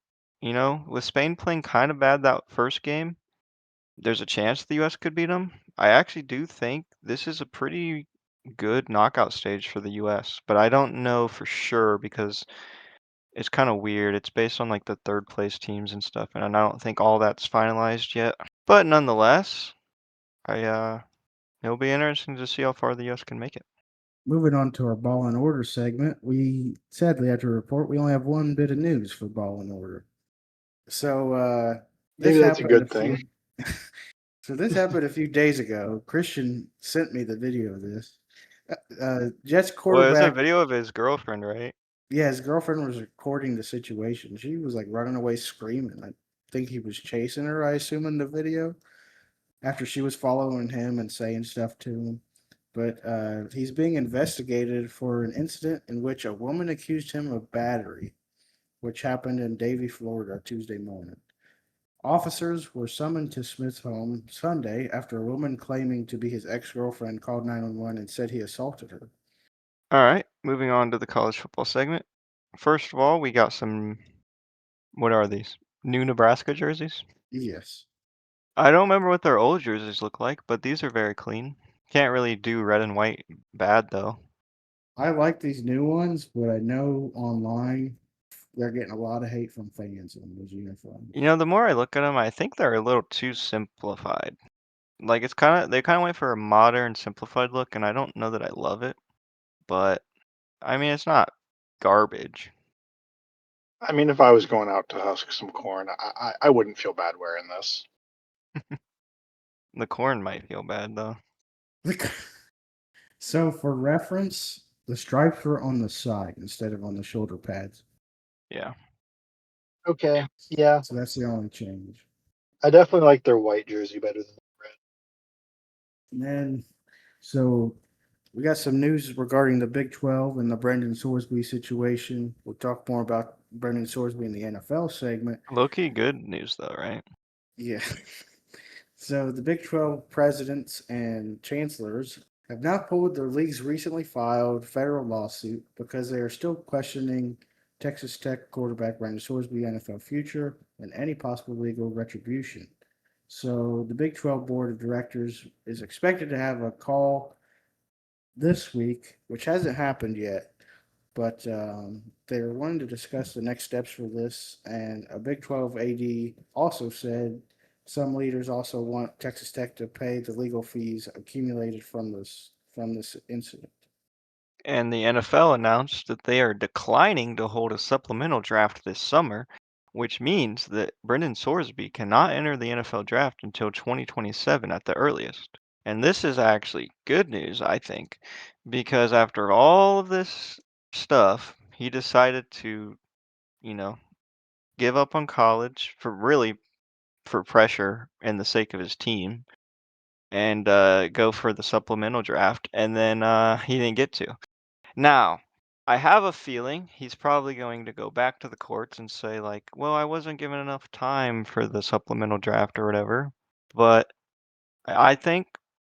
with Spain playing kind of bad that first game, there's a chance the US could beat them. I actually do think this is a pretty good knockout stage for the US, but I don't know for sure because it's kind of weird. It's based on like the third place teams and stuff, and I don't think all that's finalized yet. But nonetheless, it'll be interesting to see how far the US can make it. Moving on to our Ball and Order segment, we sadly have to report we only have one bit of news for Ball and Order. So Maybe that's a good thing. This happened a few days ago. Christian sent me the video of this. Jets Well, it's a quarterback. video of his girlfriend, right? Yeah, his girlfriend was recording the situation. She was like running away screaming. I think he was chasing her, I assume, in the video after she was following him and saying stuff to him. But he's being investigated for an incident in which a woman accused him of battery, which happened in Davie, Florida, Tuesday morning. Officers were summoned to Smith's home Sunday after a woman claiming to be his ex-girlfriend called 911 and said he assaulted her. All right, moving on to the college football segment. First of all, we got some, what are these? New Nebraska jerseys? Yes. I don't remember what their old jerseys look like, but these are very clean. Can't really do red and white bad though. I like these new ones, but I know online they're getting a lot of hate from fans on those uniforms. The more I look at them, I think they're a little too simplified. Like they kind of went for a modern, simplified look, and I don't know that I love it. But I mean, it's not garbage. I mean, if I was going out to husk some corn, I wouldn't feel bad wearing this. The corn might feel bad though. So, for reference, the stripes were on the side instead of on the shoulder pads. Yeah. Okay, yeah. So that's the only change. I definitely like their white jersey better than the red. And then, so we got some news regarding the Big 12 and the Brendan Sorsby situation. We'll talk more about Brendan Sorsby in the NFL segment. Low-key good news though, right? Yeah. So the Big 12 presidents and chancellors have now pulled their league's recently filed federal lawsuit because they are still questioning Texas Tech quarterback Brandon Sorsby NFL future and any possible legal retribution. So the Big 12 board of directors is expected to have a call this week, which hasn't happened yet, but they're wanting to discuss the next steps for this. And a Big 12 AD also said some leaders also want Texas Tech to pay the legal fees accumulated from this incident. And the NFL announced that they are declining to hold a supplemental draft this summer, which means that Brendan Sorsby cannot enter the NFL draft until 2027 at the earliest. And this is actually good news, I think, because after all of this stuff, he decided to, you know, give up on college for pressure and the sake of his team and go for the supplemental draft, and then he didn't get to. Now, I have a feeling he's probably going to go back to the courts and say, like, well, I wasn't given enough time for the supplemental draft or whatever. But I think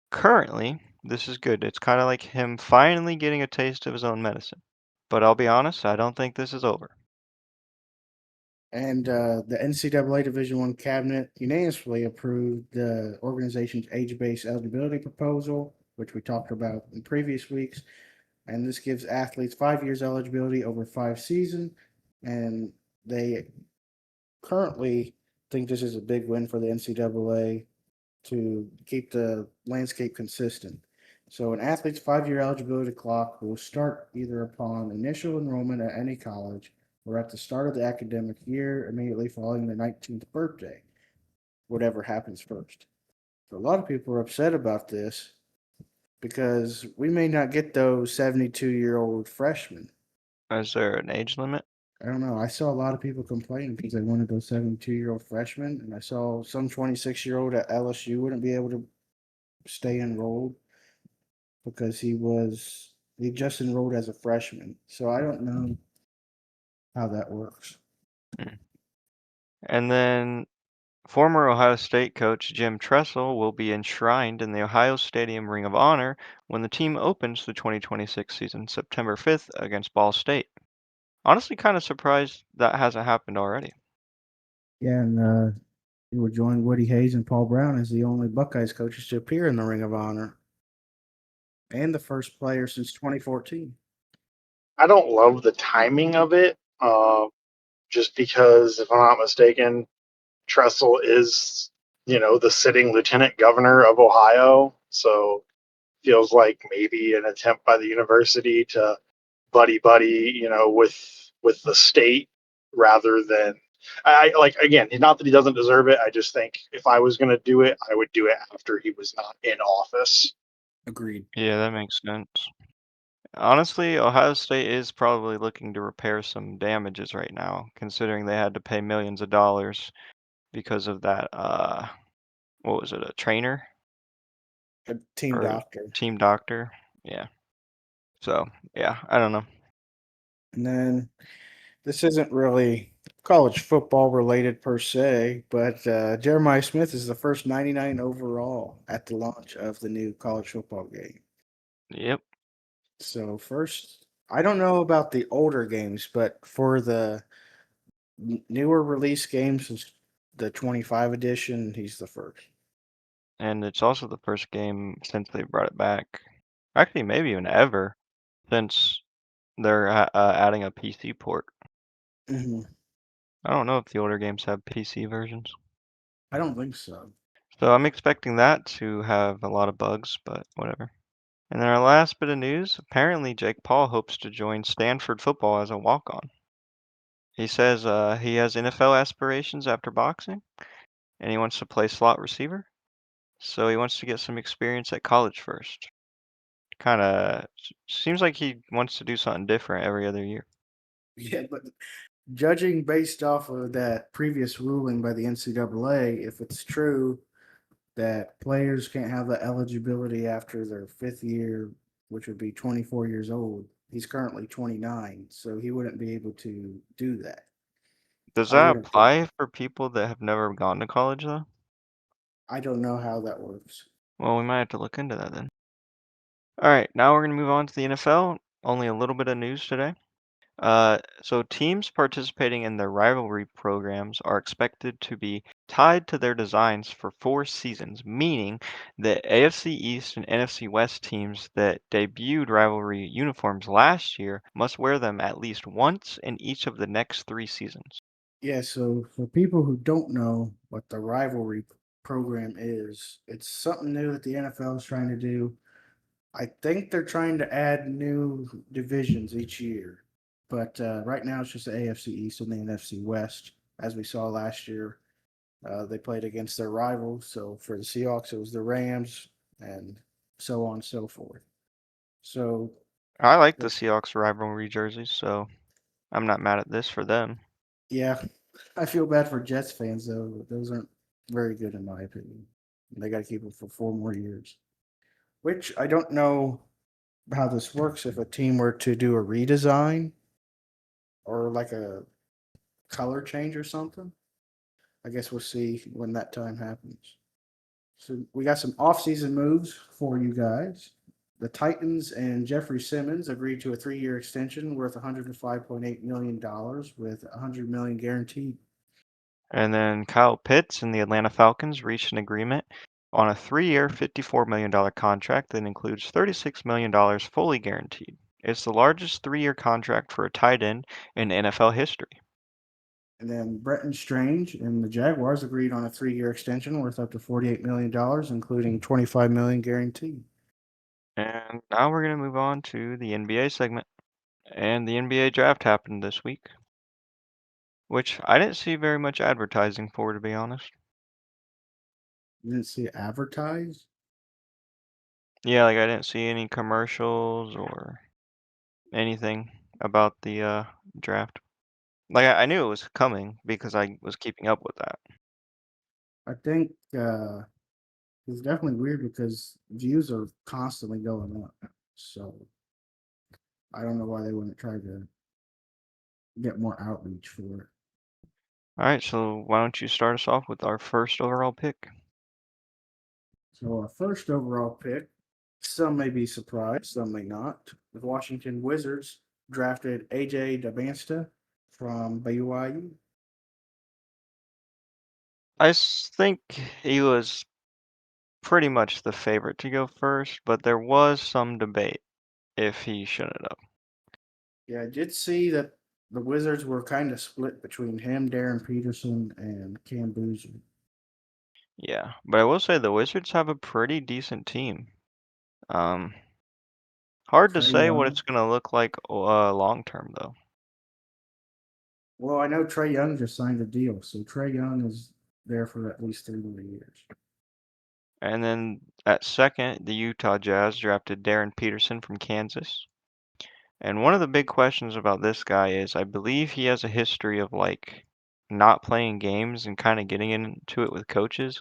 currently this is good. It's kind of like him finally getting a taste of his own medicine. But I'll be honest, I don't think this is over. And the NCAA Division I cabinet unanimously approved the organization's age-based eligibility proposal, which we talked about in previous weeks. And this gives athletes 5 years eligibility over 5 seasons. And they currently think this is a big win for the NCAA to keep the landscape consistent. So, an athlete's 5 year eligibility clock will start either upon initial enrollment at any college or at the start of the academic year immediately following their 19th birthday, whatever happens first. So, a lot of people are upset about this because we may not get those 72-year-old freshmen. Is there an age limit? I don't know. I saw a lot of people complaining because they wanted those 72-year-old freshmen, and I saw some 26-year-old at LSU wouldn't be able to stay enrolled because he just enrolled as a freshman. So I don't know how that works. And then former Ohio State coach Jim Tressel will be enshrined in the Ohio Stadium Ring of Honor when the team opens the 2026 season September 5th against Ball State. Honestly, kind of surprised that hasn't happened already. Yeah, and he would join Woody Hayes and Paul Brown as the only Buckeyes coaches to appear in the Ring of Honor, and the first player since 2014. I don't love the timing of it, just because, if I'm not mistaken, Tressel is, the sitting lieutenant governor of Ohio. So feels like maybe an attempt by the university to buddy, with the state rather than I like again, not that he doesn't deserve it. I just think if I was going to do it, I would do it after he was not in office. Agreed. Yeah, that makes sense. Honestly, Ohio State is probably looking to repair some damages right now, considering they had to pay millions of dollars because of that, what was it, a trainer A team or doctor. team doctor? Yeah. So, yeah, I don't know. And then this isn't really college football related per se, but Jeremiah Smith is the first 99 overall at the launch of the new college football game. Yep. So first, I don't know about the older games, but for the newer release games, the 25 edition, he's the first. And it's also the first game since they brought it back. Actually, maybe even ever, since they're adding a PC port. Hmm. I don't know if the older games have PC versions. I don't think so. So I'm expecting that to have a lot of bugs, but whatever. And then our last bit of news, apparently Jake Paul hopes to join Stanford football as a walk-on. He says he has NFL aspirations after boxing, and he wants to play slot receiver. So he wants to get some experience at college first. Kind of seems like he wants to do something different every other year. Yeah, but judging based off of that previous ruling by the NCAA, if it's true that players can't have the eligibility after their fifth year, which would be 24 years old, he's currently 29, so he wouldn't be able to do that. Does I that wouldn't think. apply for people that have never gone to college though? I don't know how that works. Well, we might have to look into that then. All right, now we're going to move on to the NFL. Only a little bit of news today. So teams participating in their rivalry programs are expected to be tied to their designs for 4 seasons, meaning that AFC East and NFC West teams that debuted rivalry uniforms last year must wear them at least once in each of the next 3 seasons. Yeah, so for people who don't know what the rivalry program is, it's something new that the NFL is trying to do. I think they're trying to add new divisions each year, but right now it's just the AFC East and the NFC West. As we saw last year, they played against their rivals. So for the Seahawks, it was the Rams, and so on and so forth. So I like the the- Seahawks rivalry jerseys, so I'm not mad at this for them. yeah, I feel bad for Jets fans though. Those aren't very good in my opinion. They got to keep them for 4 more years. Which I don't know how this works if a team were to do a redesign or like a color change or something. I guess we'll see when that time happens. So we got some off-season moves for you guys. The Titans and Jeffrey Simmons agreed to a 3-year extension worth $105.8 million with $100 million guaranteed. And then Kyle Pitts and the Atlanta Falcons reached an agreement on a 3-year, $54 million contract that includes $36 million fully guaranteed. It's the largest 3-year contract for a tight end in NFL history. And then Bretton Strange and the Jaguars agreed on a 3-year extension worth up to $48 million, including $25 million guaranteed. And now we're going to move on to the NBA segment. And the NBA draft happened this week, which I didn't see very much advertising for, to be honest. You didn't see it advertised? Yeah, like I didn't see any commercials or anything about the draft. Like I knew it was coming because I was keeping up with that. I think it's definitely weird because views are constantly going up. So I don't know why they wouldn't try to get more outreach for it. All right, so why don't you start us off with our first overall pick? So our first overall pick, some may be surprised, some may not. The Washington Wizards drafted AJ Dabasta from BYU. I think he was pretty much the favorite to go first, but there was some debate if he should have. Yeah, I did see that the Wizards were kind of split between him, Darren Peterson, and Cam Boozer. Yeah, but I will say the Wizards have a pretty decent team. Um, hard to Trey say what Young. it's gonna look like long term though. Well, I know Trey Young just signed a deal, so Trey Young is there for at least 3 more years. And then at second, the Utah Jazz drafted Darren Peterson from Kansas. And one of the big questions about this guy is I believe he has a history of like not playing games and kind of getting into it with coaches.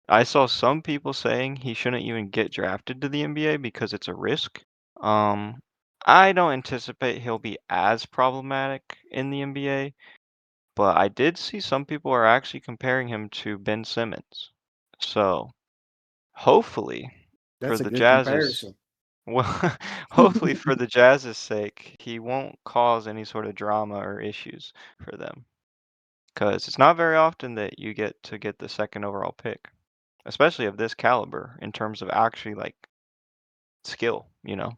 I saw some people saying he shouldn't even get drafted to the NBA because it's a risk. Um, I don't anticipate he'll be as problematic in the NBA, but I did see some people are actually comparing him to Ben Simmons. So hopefully for That's a the good Jazz's comparison. well, hopefully for the Jazz's sake, he won't cause any sort of drama or issues for them. Because it's not very often that you get to get the second overall pick, especially of this caliber in terms of actually like skill, you know?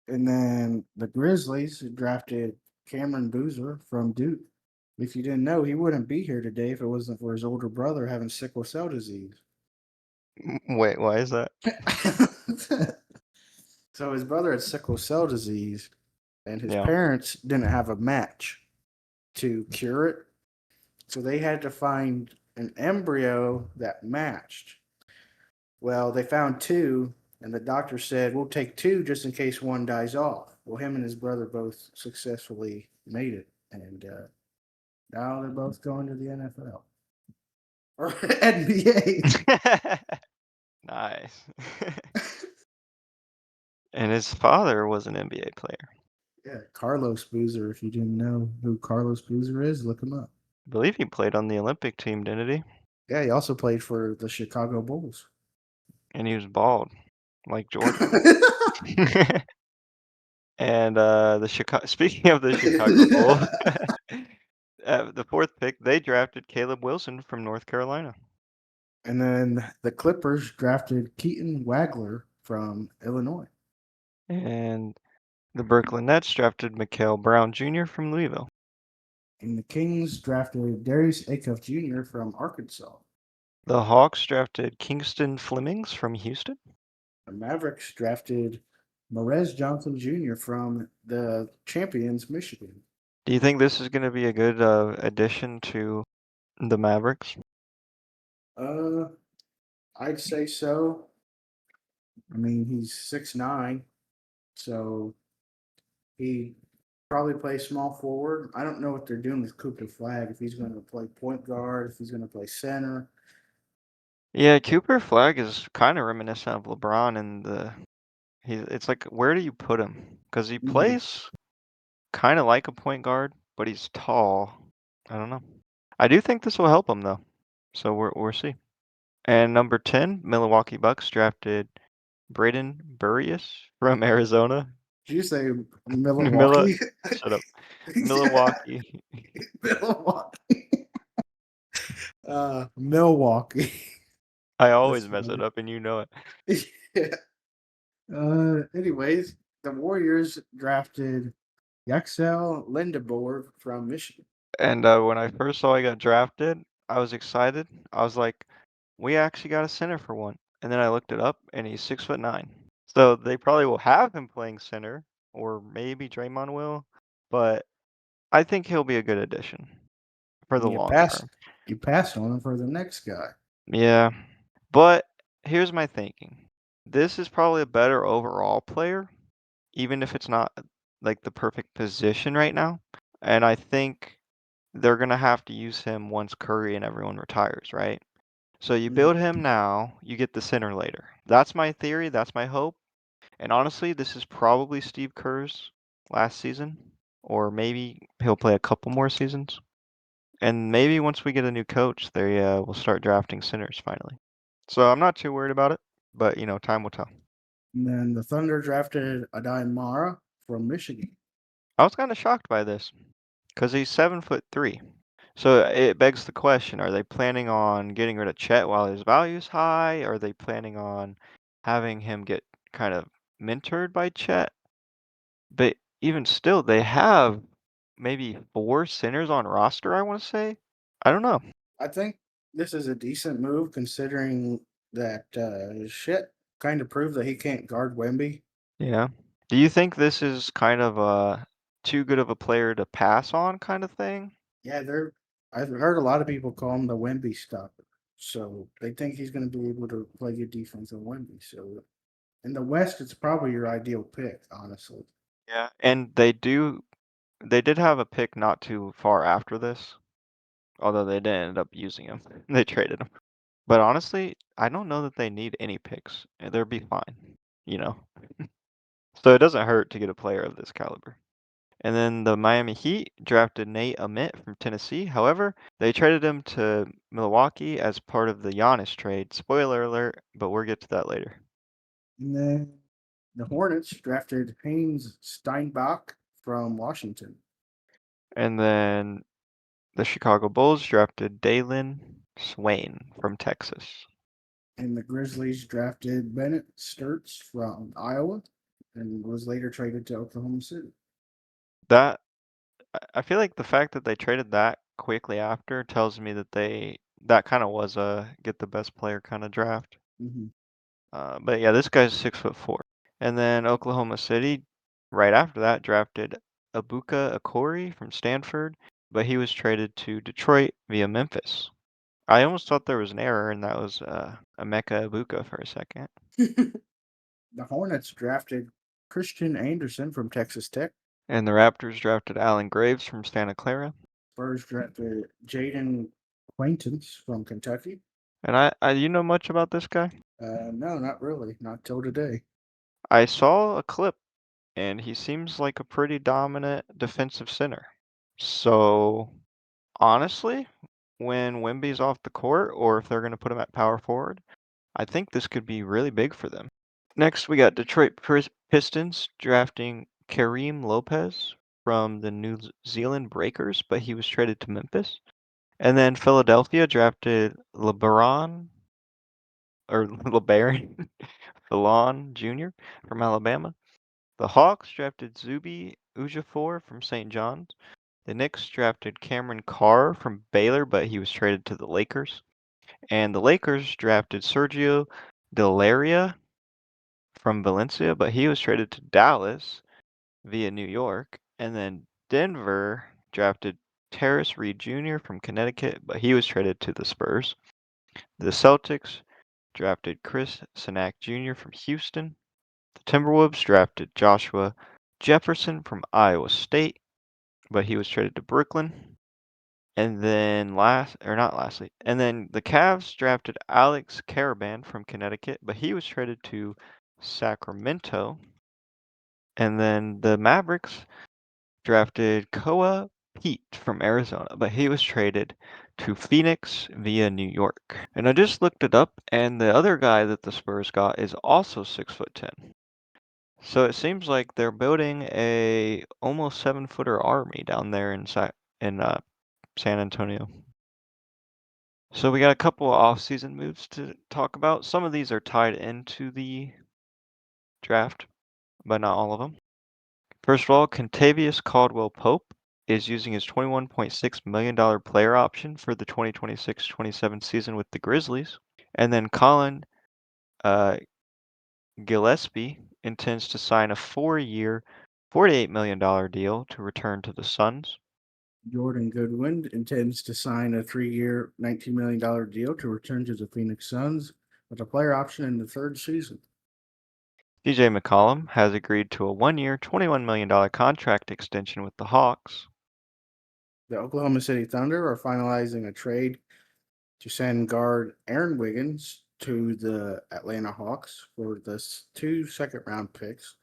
And then the Grizzlies drafted Cameron Boozer from Duke. If you didn't know, he wouldn't be here today if it wasn't for his older brother having sickle cell disease. Wait, why is that? So his brother had sickle cell disease, and his Yeah. parents didn't have a match to cure it. So they had to find an embryo that matched. Well, they found two, and the doctor said, "We'll take two just in case one dies off." Well, him and his brother both successfully made it, and now they're both going to the NFL or NBA. Nice. And his father was an NBA player. Yeah, Carlos Boozer. If you didn't know who Carlos Boozer is, look him up. I believe he played on the Olympic team, didn't he? Yeah, he also played for the Chicago Bulls. And he was bald, like Jordan. And the Chicago speaking of the Chicago Bulls, at the fourth pick, they drafted Caleb Wilson from North Carolina. And then the Clippers drafted Keaton Wagler from Illinois. And the Brooklyn Nets drafted Mikael Brown Jr. from Louisville. And the Kings drafted Darius Acuff Jr. from Arkansas. The Hawks drafted Kingston Flemings from Houston. The Mavericks drafted Morez Johnson Jr. from the champions, Michigan. Do you think this is going to be a good addition to the Mavericks? Uh, I'd say so. I mean, he's 6'9", so he probably plays small forward. I don't know what they're doing with Cooper Flag, if he's going to play point guard, if he's going to play center. Yeah, Cooper Flag is kind of reminiscent of LeBron in it's like where do you put him? Because he plays kind of like a point guard, but he's tall. I don't know. I do think this will help him though. So we'll see. And number 10, Milwaukee Bucks drafted Braden Burrius from Arizona. Did you say Milla, Milwaukee? shut up. Milwaukee. Milwaukee. Milwaukee. I That's always mess it funny. up and you know it. Yeah. Anyways, the Warriors drafted Yaxel Lindeborg from Michigan. And when I first saw he got drafted, I was excited. I was like, we actually got a center for one. And then I looked it up and he's 6'9". So they probably will have him playing center, or maybe Draymond will, but I think he'll be a good addition for the And long term. you passed on him for the next guy. Yeah. But here's my thinking. This is probably a better overall player, even if it's not like the perfect position right now. And I think they're gonna have to use him once Curry and everyone retires, right? So you build him now, you get the center later. That's my theory, that's my hope. And honestly, this is probably Steve Kerr's last season, or maybe he'll play a couple more seasons. And maybe once we get a new coach, they will start drafting centers finally. So I'm not too worried about it, but time will tell. And then the Thunder drafted Adai Mara from Michigan. I was kind of shocked by this because he's 7'3". So it begs the question: are they planning on getting rid of Chet while his value's high? Are they planning on having him get kind of mentored by Chet? But even still, they have maybe 4 centers on roster, I want to say. I don't know. I think this is a decent move considering that shit kind of proved that he can't guard Wemby. Yeah. Do you think this is kind of too good of a player to pass on kind of thing? Yeah, I've heard a lot of people call him the Wemby stopper. So they think he's going to be able to play good defense on Wemby. So in the West, it's probably your ideal pick, honestly. Yeah. And they did have a pick not too far after this, although they didn't end up using him. They traded him. But honestly, I don't know that they need any picks. They'll be fine, you know. So it doesn't hurt to get a player of this caliber. And then the Miami Heat drafted Nate Amit from Tennessee. However, they traded him to Milwaukee as part of the Giannis trade. Spoiler alert, but we'll get to that later. And then the Hornets drafted Haynes Steinbach from Washington. And then the Chicago Bulls drafted Dalen Swain from Texas. And the Grizzlies drafted Bennett Sturts from Iowa and was later traded to Oklahoma City. That I feel like the fact that they traded that quickly after tells me that that kind of was a get the best player kind of draft. Mm-hmm. But yeah, this guy's 6'4". And then Oklahoma City, right after that, drafted Abuka Akori from Stanford, but he was traded to Detroit via Memphis. I almost thought there was an error, and that was Emeka Abuka for a second. The Hornets drafted Christian Anderson from Texas Tech. And the Raptors drafted Allen Graves from Santa Clara. Spurs drafted Jaden Quaintance from Kentucky. And you know much about this guy? No, not really. Not till today. I saw a clip, and he seems like a pretty dominant defensive center. So honestly, when Wemby's off the court, or if they're going to put him at power forward, I think this could be really big for them. Next, we got Detroit Pistons drafting Kareem Lopez from the New Zealand Breakers, but he was traded to Memphis. And then Philadelphia drafted LeBaron Fillon Jr. from Alabama. The Hawks drafted Zuby Ejiofor from St. John's. The Knicks drafted Cameron Carr from Baylor, but he was traded to the Lakers. And the Lakers drafted Sergio Delaria from Valencia, but he was traded to Dallas via New York. And then Denver drafted Terrace Reed Jr. from Connecticut, but he was traded to the Spurs. The Celtics drafted Chris Sinak Jr. from Houston. The Timberwolves drafted Joshua Jefferson from Iowa State, but he was traded to Brooklyn. And then and then the Cavs drafted Alex Caravan from Connecticut, but he was traded to Sacramento. And then the Mavericks drafted Koa Pete from Arizona, but he was traded to Phoenix via New York. And I just looked it up, and the other guy that the Spurs got is also 6'10". So it seems like they're building a almost 7-footer army down there in San Antonio. So we got a couple of off-season moves to talk about. Some of these are tied into the draft, but not all of them. First of all, Contavious Caldwell Pope is using his $21.6 million player option for the 2026-27 season with the Grizzlies. And then Colin Gillespie intends to sign a 4-year, $48 million deal to return to the Suns. Jordan Goodwin intends to sign a 3-year, $19 million deal to return to the Phoenix Suns with a player option in the third season. CJ McCollum has agreed to a 1-year, $21 million contract extension with the Hawks. The Oklahoma City Thunder are finalizing a trade to send guard Aaron Wiggins to the Atlanta Hawks for the 2 second-round picks.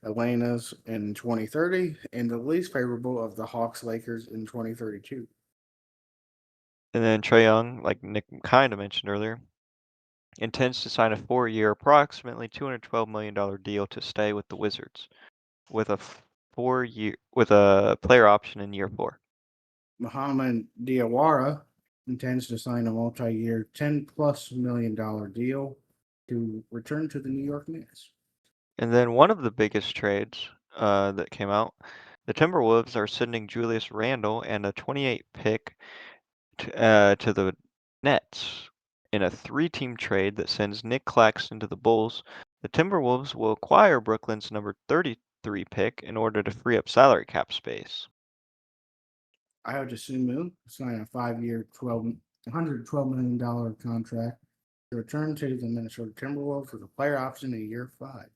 Atlanta's in 2030 and the least favorable of the Hawks Lakers in 2032. And then Trae Young, like Nick kind of mentioned earlier, intends to sign a 4-year, approximately $212 million deal to stay with the Wizards, with a 4-year with a player option in year 4. Mohamed Diawara intends to sign a multi-year $10+ million deal to return to the New York Knicks. And then one of the biggest trades that came out, the Timberwolves are sending Julius Randle and a 28 pick to the Nets in a 3-team trade that sends Nick Claxton to the Bulls. The Timberwolves will acquire Brooklyn's number 33 pick in order to free up salary cap space. Ayo Dosunmu signed a 5-year, $112 million contract to return to the Minnesota Timberwolves with a player option in year 5.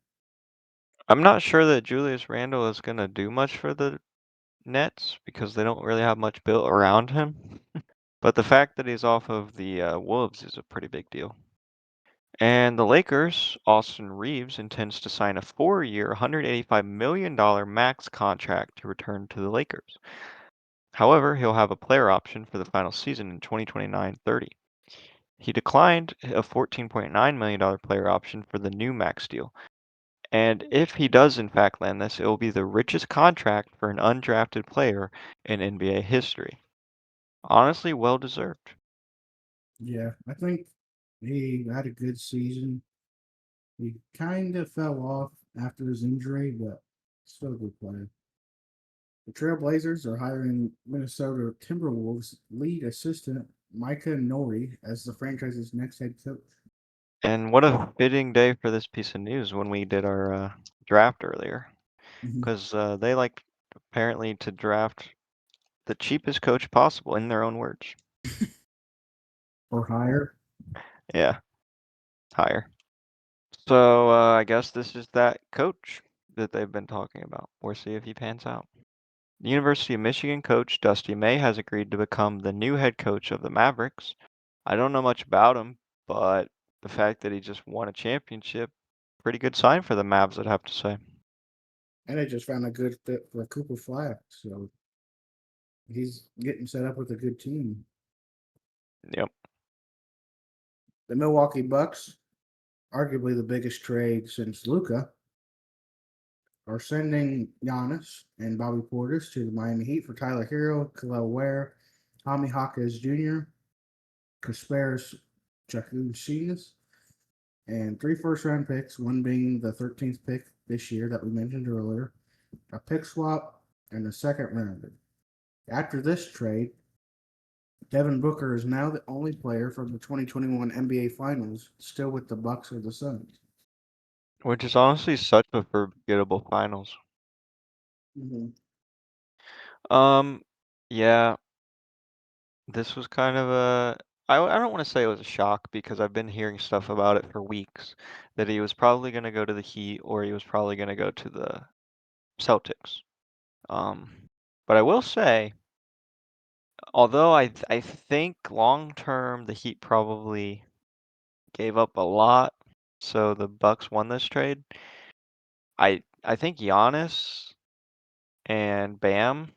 I'm not sure that Julius Randle is going to do much for the Nets because they don't really have much built around him. But the fact that he's off of the Wolves is a pretty big deal. And the Lakers, Austin Reeves intends to sign a 4-year, $185 million max contract to return to the Lakers. However, he'll have a player option for the final season in 2029-30. He declined a $14.9 million player option for the new max deal. And if he does in fact land this, it will be the richest contract for an undrafted player in NBA history. Honestly, well deserved. Yeah, I think he had a good season. He kind of fell off after his injury, but still a good player. The Trailblazers are hiring Minnesota Timberwolves lead assistant Micah Nori as the franchise's next head coach. And what a fitting day for this piece of news when we did our draft earlier. Because they like apparently to draft the cheapest coach possible in their own words. Or higher. Yeah, higher. So I guess this is that coach that they've been talking about. We'll see if he pans out. The University of Michigan coach Dusty May has agreed to become the new head coach of the Mavericks. I don't know much about him, but the fact that he just won a championship, pretty good sign for the Mavs, I'd have to say. And they just found a good fit for Cooper Flack, so he's getting set up with a good team. Yep. The Milwaukee Bucks, arguably the biggest trade since Luka, are sending Giannis and Bobby Portis to the Miami Heat for Tyler Hero, Khalil Ware, Tommy Hawkins Jr., Kasparis Jakusinas, and 3 first-round picks, one being the 13th pick this year that we mentioned earlier, a pick swap, and a second rounder. After this trade, Devin Booker is now the only player from the 2021 NBA Finals still with the Bucks or the Suns. Which is honestly such a forgettable finals. Yeah, this was kind of I don't want to say it was a shock because I've been hearing stuff about it for weeks that he was probably going to go to the Heat or he was probably going to go to the Celtics. But I will say, although I think long term the Heat probably gave up a lot, so the Bucks won this trade. I think Giannis and Bam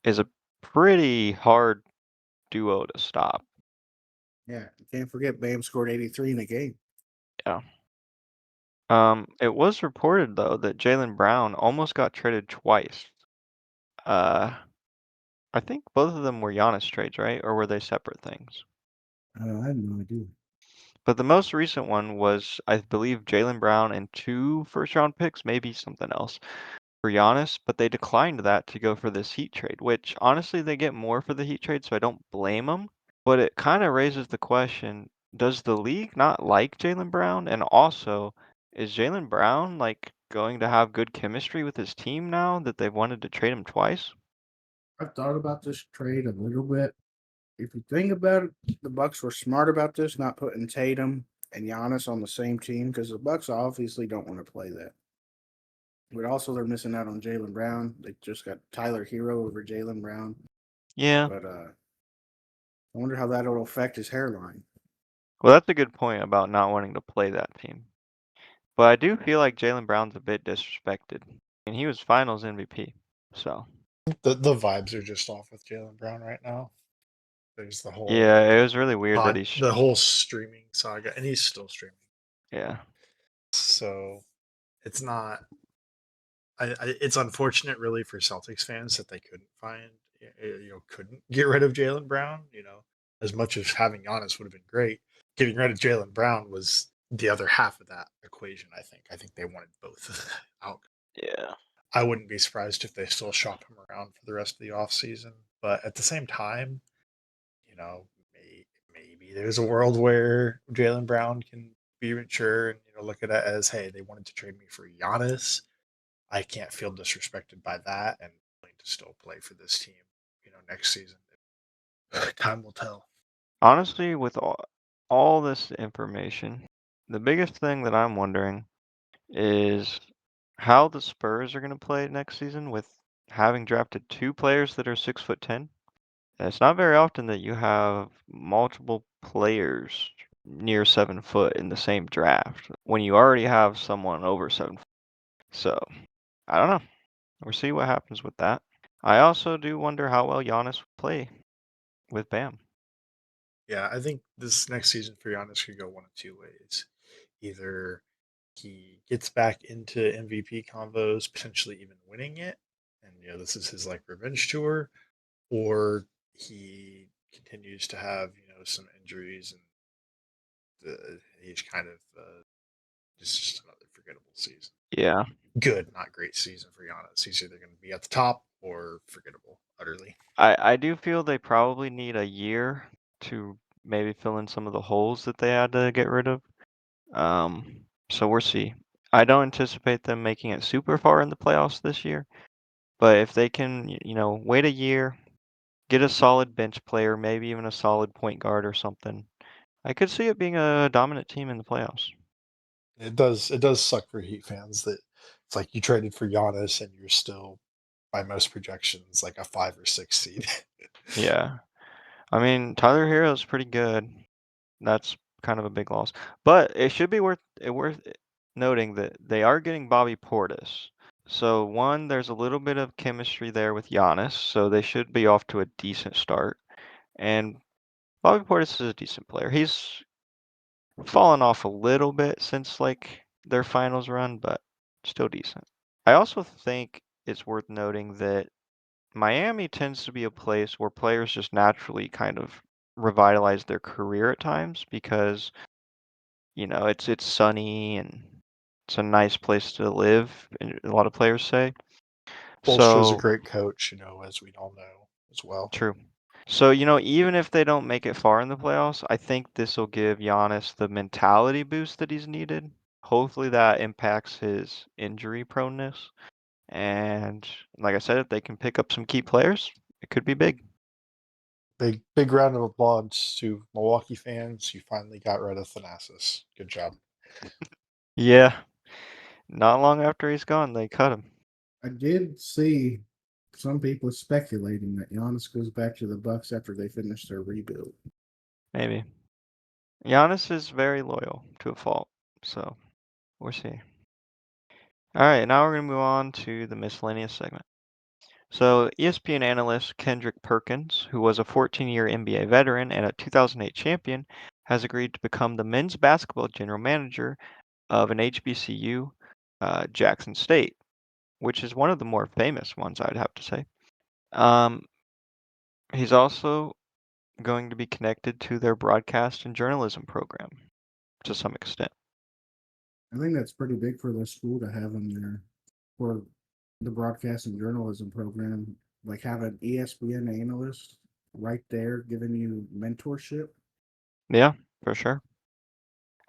is a pretty hard duo to stop. Yeah, can't forget Bam scored 83 in a game. Yeah. It was reported though that Jaylen Brown almost got traded twice. I think both of them were Giannis trades, right? Or were they separate things? I have no idea. But the most recent one was, I believe, Jaylen Brown and 2 first-round picks, maybe something else, for Giannis, but they declined that to go for this Heat trade, which honestly they get more for the Heat trade, so I don't blame them. But it kind of raises the question, does the league not like Jaylen Brown? And also, is Jaylen Brown like going to have good chemistry with his team now that they've wanted to trade him twice? I've thought about this trade a little bit. If you think about it, the Bucks were smart about this, not putting Tatum and Giannis on the same team because the Bucks obviously don't want to play that. But also, they're missing out on Jaylen Brown. They just got Tyler Hero over Jaylen Brown. Yeah. But I wonder how that will affect his hairline. Well, that's a good point about not wanting to play that team. But I do feel like Jaylen Brown's a bit disrespected. And he was finals MVP. So The vibes are just off with Jaylen Brown right now. There's the whole Yeah, it was really weird that the whole streaming saga, and he's still streaming. Yeah. So it's not. It's unfortunate, really, for Celtics fans that they couldn't couldn't get rid of Jaylen Brown. As much as having Giannis would have been great, getting rid of Jaylen Brown was the other half of that equation. I think they wanted both out. Yeah. I wouldn't be surprised if they still shop him around for the rest of the offseason. But at the same time, maybe there's a world where Jaylen Brown can be mature and look at it as, hey, they wanted to trade me for Giannis. I can't feel disrespected by that, and willing to still play for this team, next season. Time will tell. Honestly, with all this information, the biggest thing that I'm wondering is how the Spurs are going to play next season with having drafted 2 players that are 6'10". And it's not very often that you have multiple players near 7 foot in the same draft when you already have someone over 7 foot. So I don't know. We'll see what happens with that. I also do wonder how well Giannis will play with Bam. Yeah, I think this next season for Giannis could go one of two ways. Either he gets back into MVP combos, potentially even winning it, and this is his revenge tour, or he continues to have some injuries and he's kind of just another forgettable season. Yeah. Good, not great season for Giannis. He's either going to be at the top or forgettable utterly. I do feel they probably need a year to maybe fill in some of the holes that they had to get rid of. So we'll see. I don't anticipate them making it super far in the playoffs this year, but if they can, wait a year, get a solid bench player, maybe even a solid point guard or something, I could see it being a dominant team in the playoffs. It does suck for Heat fans that it's like you traded for Giannis and you're still, by most projections, like a 5 or 6 seed. Yeah. I mean, Tyler Hero's pretty good. That's kind of a big loss. But it should be worth noting that they are getting Bobby Portis. So one, there's a little bit of chemistry there with Giannis, so they should be off to a decent start. And Bobby Portis is a decent player. He's fallen off a little bit since their finals run, but still decent. I also think it's worth noting that Miami tends to be a place where players just naturally kind of revitalize their career at times because it's sunny and it's a nice place to live, and a lot of players say. Bolster's a So great coach, as we all know as well. true. So, even if they don't make it far in the playoffs, I think this will give Giannis the mentality boost that he's needed. Hopefully that impacts his injury proneness. And like I said, if they can pick up some key players, it could be big. Big round of applause to Milwaukee fans. You finally got rid of Thanasis. Good job. Yeah. Not long after he's gone, they cut him. I did see some people speculating that Giannis goes back to the Bucks after they finish their rebuild. Maybe. Giannis is very loyal to a fault, so we'll see. All right, now we're going to move on to the miscellaneous segment. So, ESPN analyst Kendrick Perkins, who was a 14-year NBA veteran and a 2008 champion, has agreed to become the men's basketball general manager of an HBCU, Jackson State, which is one of the more famous ones, I'd have to say. He's also going to be connected to their broadcast and journalism program to some extent. I think that's pretty big for the school to have him there for the broadcast and journalism program. Like have an ESPN analyst right there giving you mentorship. Yeah, for sure.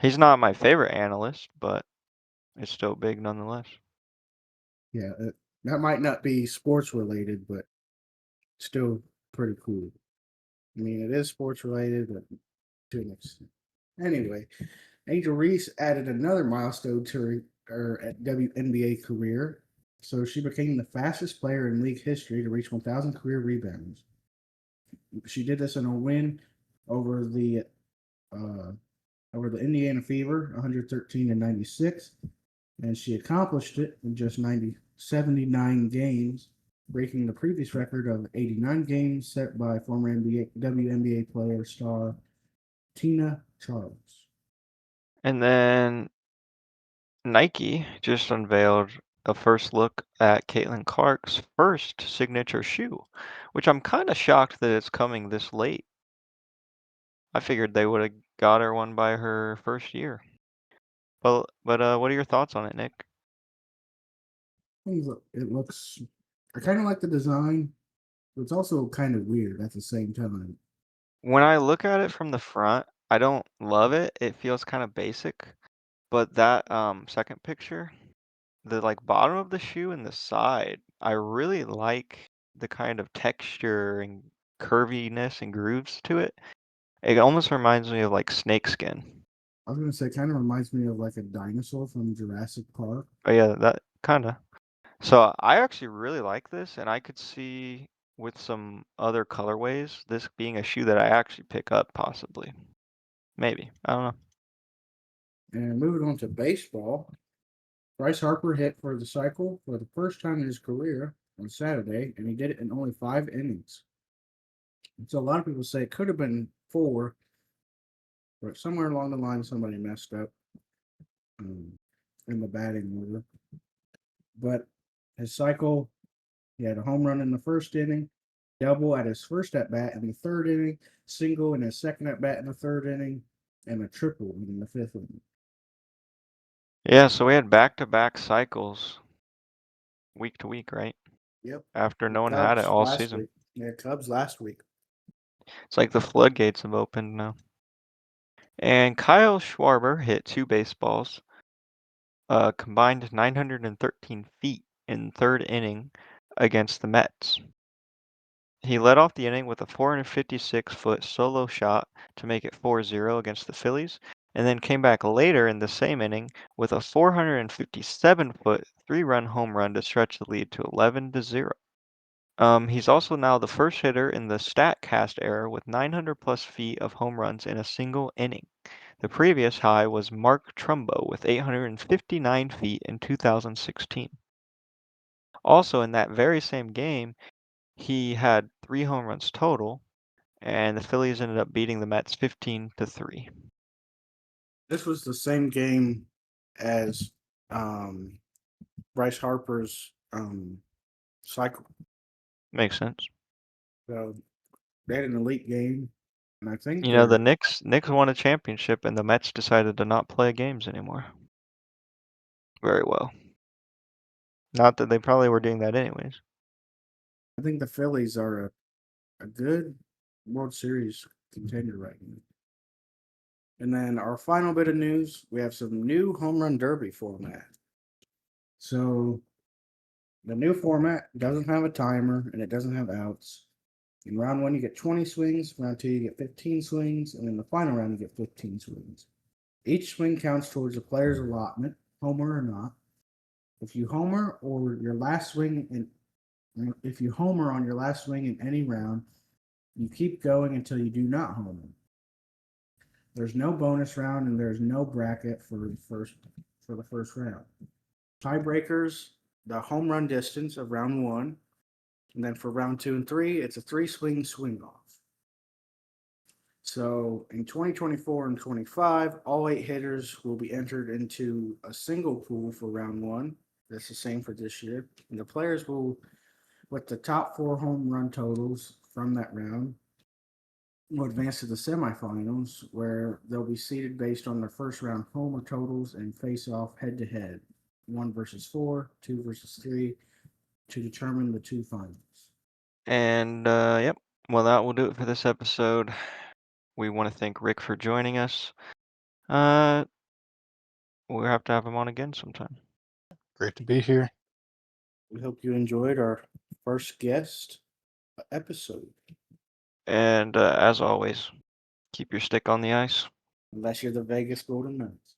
He's not my favorite analyst, but it's still big nonetheless. Yeah, that might not be sports related, but still pretty cool. I mean, it is sports related, but to an extent. Anyway, Angel Reese added another milestone to her WNBA career. So she became the fastest player in league history to reach 1,000 career rebounds. She did this in a win over the Indiana Fever, 113-96, and she accomplished it in just 79 games. breaking the previous record of 89 games set by former WNBA player star Tina Charles. And then Nike just unveiled a first look at Caitlin Clark's first signature shoe, which I'm kind of shocked that it's coming this late. I figured they would have got her one by her first year. But what are your thoughts on it, Nick? It looks. I kind of like the design, but it's also kind of weird at the same time. When I look at it from the front, I don't love it. It feels kind of basic. But that second picture, the like bottom of the shoe and the side, I really like the kind of texture and curviness and grooves to it. It almost reminds me of like snakeskin. I was gonna say, it kind of reminds me of like a dinosaur from Jurassic Park. Oh yeah, that kind of. So I actually really like this, and I could see with some other colorways this being a shoe that I actually pick up possibly. Maybe. I don't know. And moving on to baseball, Bryce Harper hit for the cycle for the first time in his career on Saturday, and he did it in only 5 innings. So a lot of people say it could have been 4, but somewhere along the line somebody messed up in the batting order. But his cycle, he had a home run in the first inning, double at his first at bat in the third inning, single in his second at bat in the third inning, and a triple in the fifth inning. Yeah, so we had back-to-back cycles week to week, right? Yep. After no one had it all last season. week. Yeah, Cubs last week. It's like the floodgates have opened now. And Kyle Schwarber hit 2 baseballs, combined 913 feet in third inning against the Mets. He led off the inning with a 456-foot solo shot to make it 4-0 against the Phillies, and then came back later in the same inning with a 457-foot 3-run home run to stretch the lead to 11-0. He's also now the first hitter in the StatCast era with 900 plus feet of home runs in a single inning. The previous high was Mark Trumbo with 859 feet in 2016. Also, in that very same game, he had 3 home runs total, and the Phillies ended up beating the Mets 15-3. This was the same game as Bryce Harper's cycle. Makes sense. So they had an elite game, and I think You know, the Knicks won a championship, and the Mets decided to not play games anymore. Very well. Not that they probably were doing that anyways. I think the Phillies are a good World Series contender right now. And then our final bit of news, we have some new home run derby format. So the new format doesn't have a timer and it doesn't have outs. In round 1, you get 20 swings. Round 2, you get 15 swings. And in the final round, you get 15 swings. Each swing counts towards the player's allotment, homer or not. If you homer on your last swing in any round, you keep going until you do not homer. There's no bonus round and there's no bracket for the first round. Tiebreakers, the home run distance of round 1, and then for round 2 and 3, it's a 3-swing swing-off. So in 2024 and 25, all 8 hitters will be entered into a single pool for round 1. That's the same for this year. And the players will, with the top 4 home run totals from that round, will advance to the semifinals, where they'll be seeded based on their first round homer totals and face off head to head, 1 versus 4, 2 versus 3, to determine the 2 finals. And yep, well, that will do it for this episode. We want to thank Rick for joining us. We'll have to have him on again sometime. Great to be here. We hope you enjoyed our first guest episode. And as always, keep your stick on the ice. Unless you're the Vegas Golden Knights.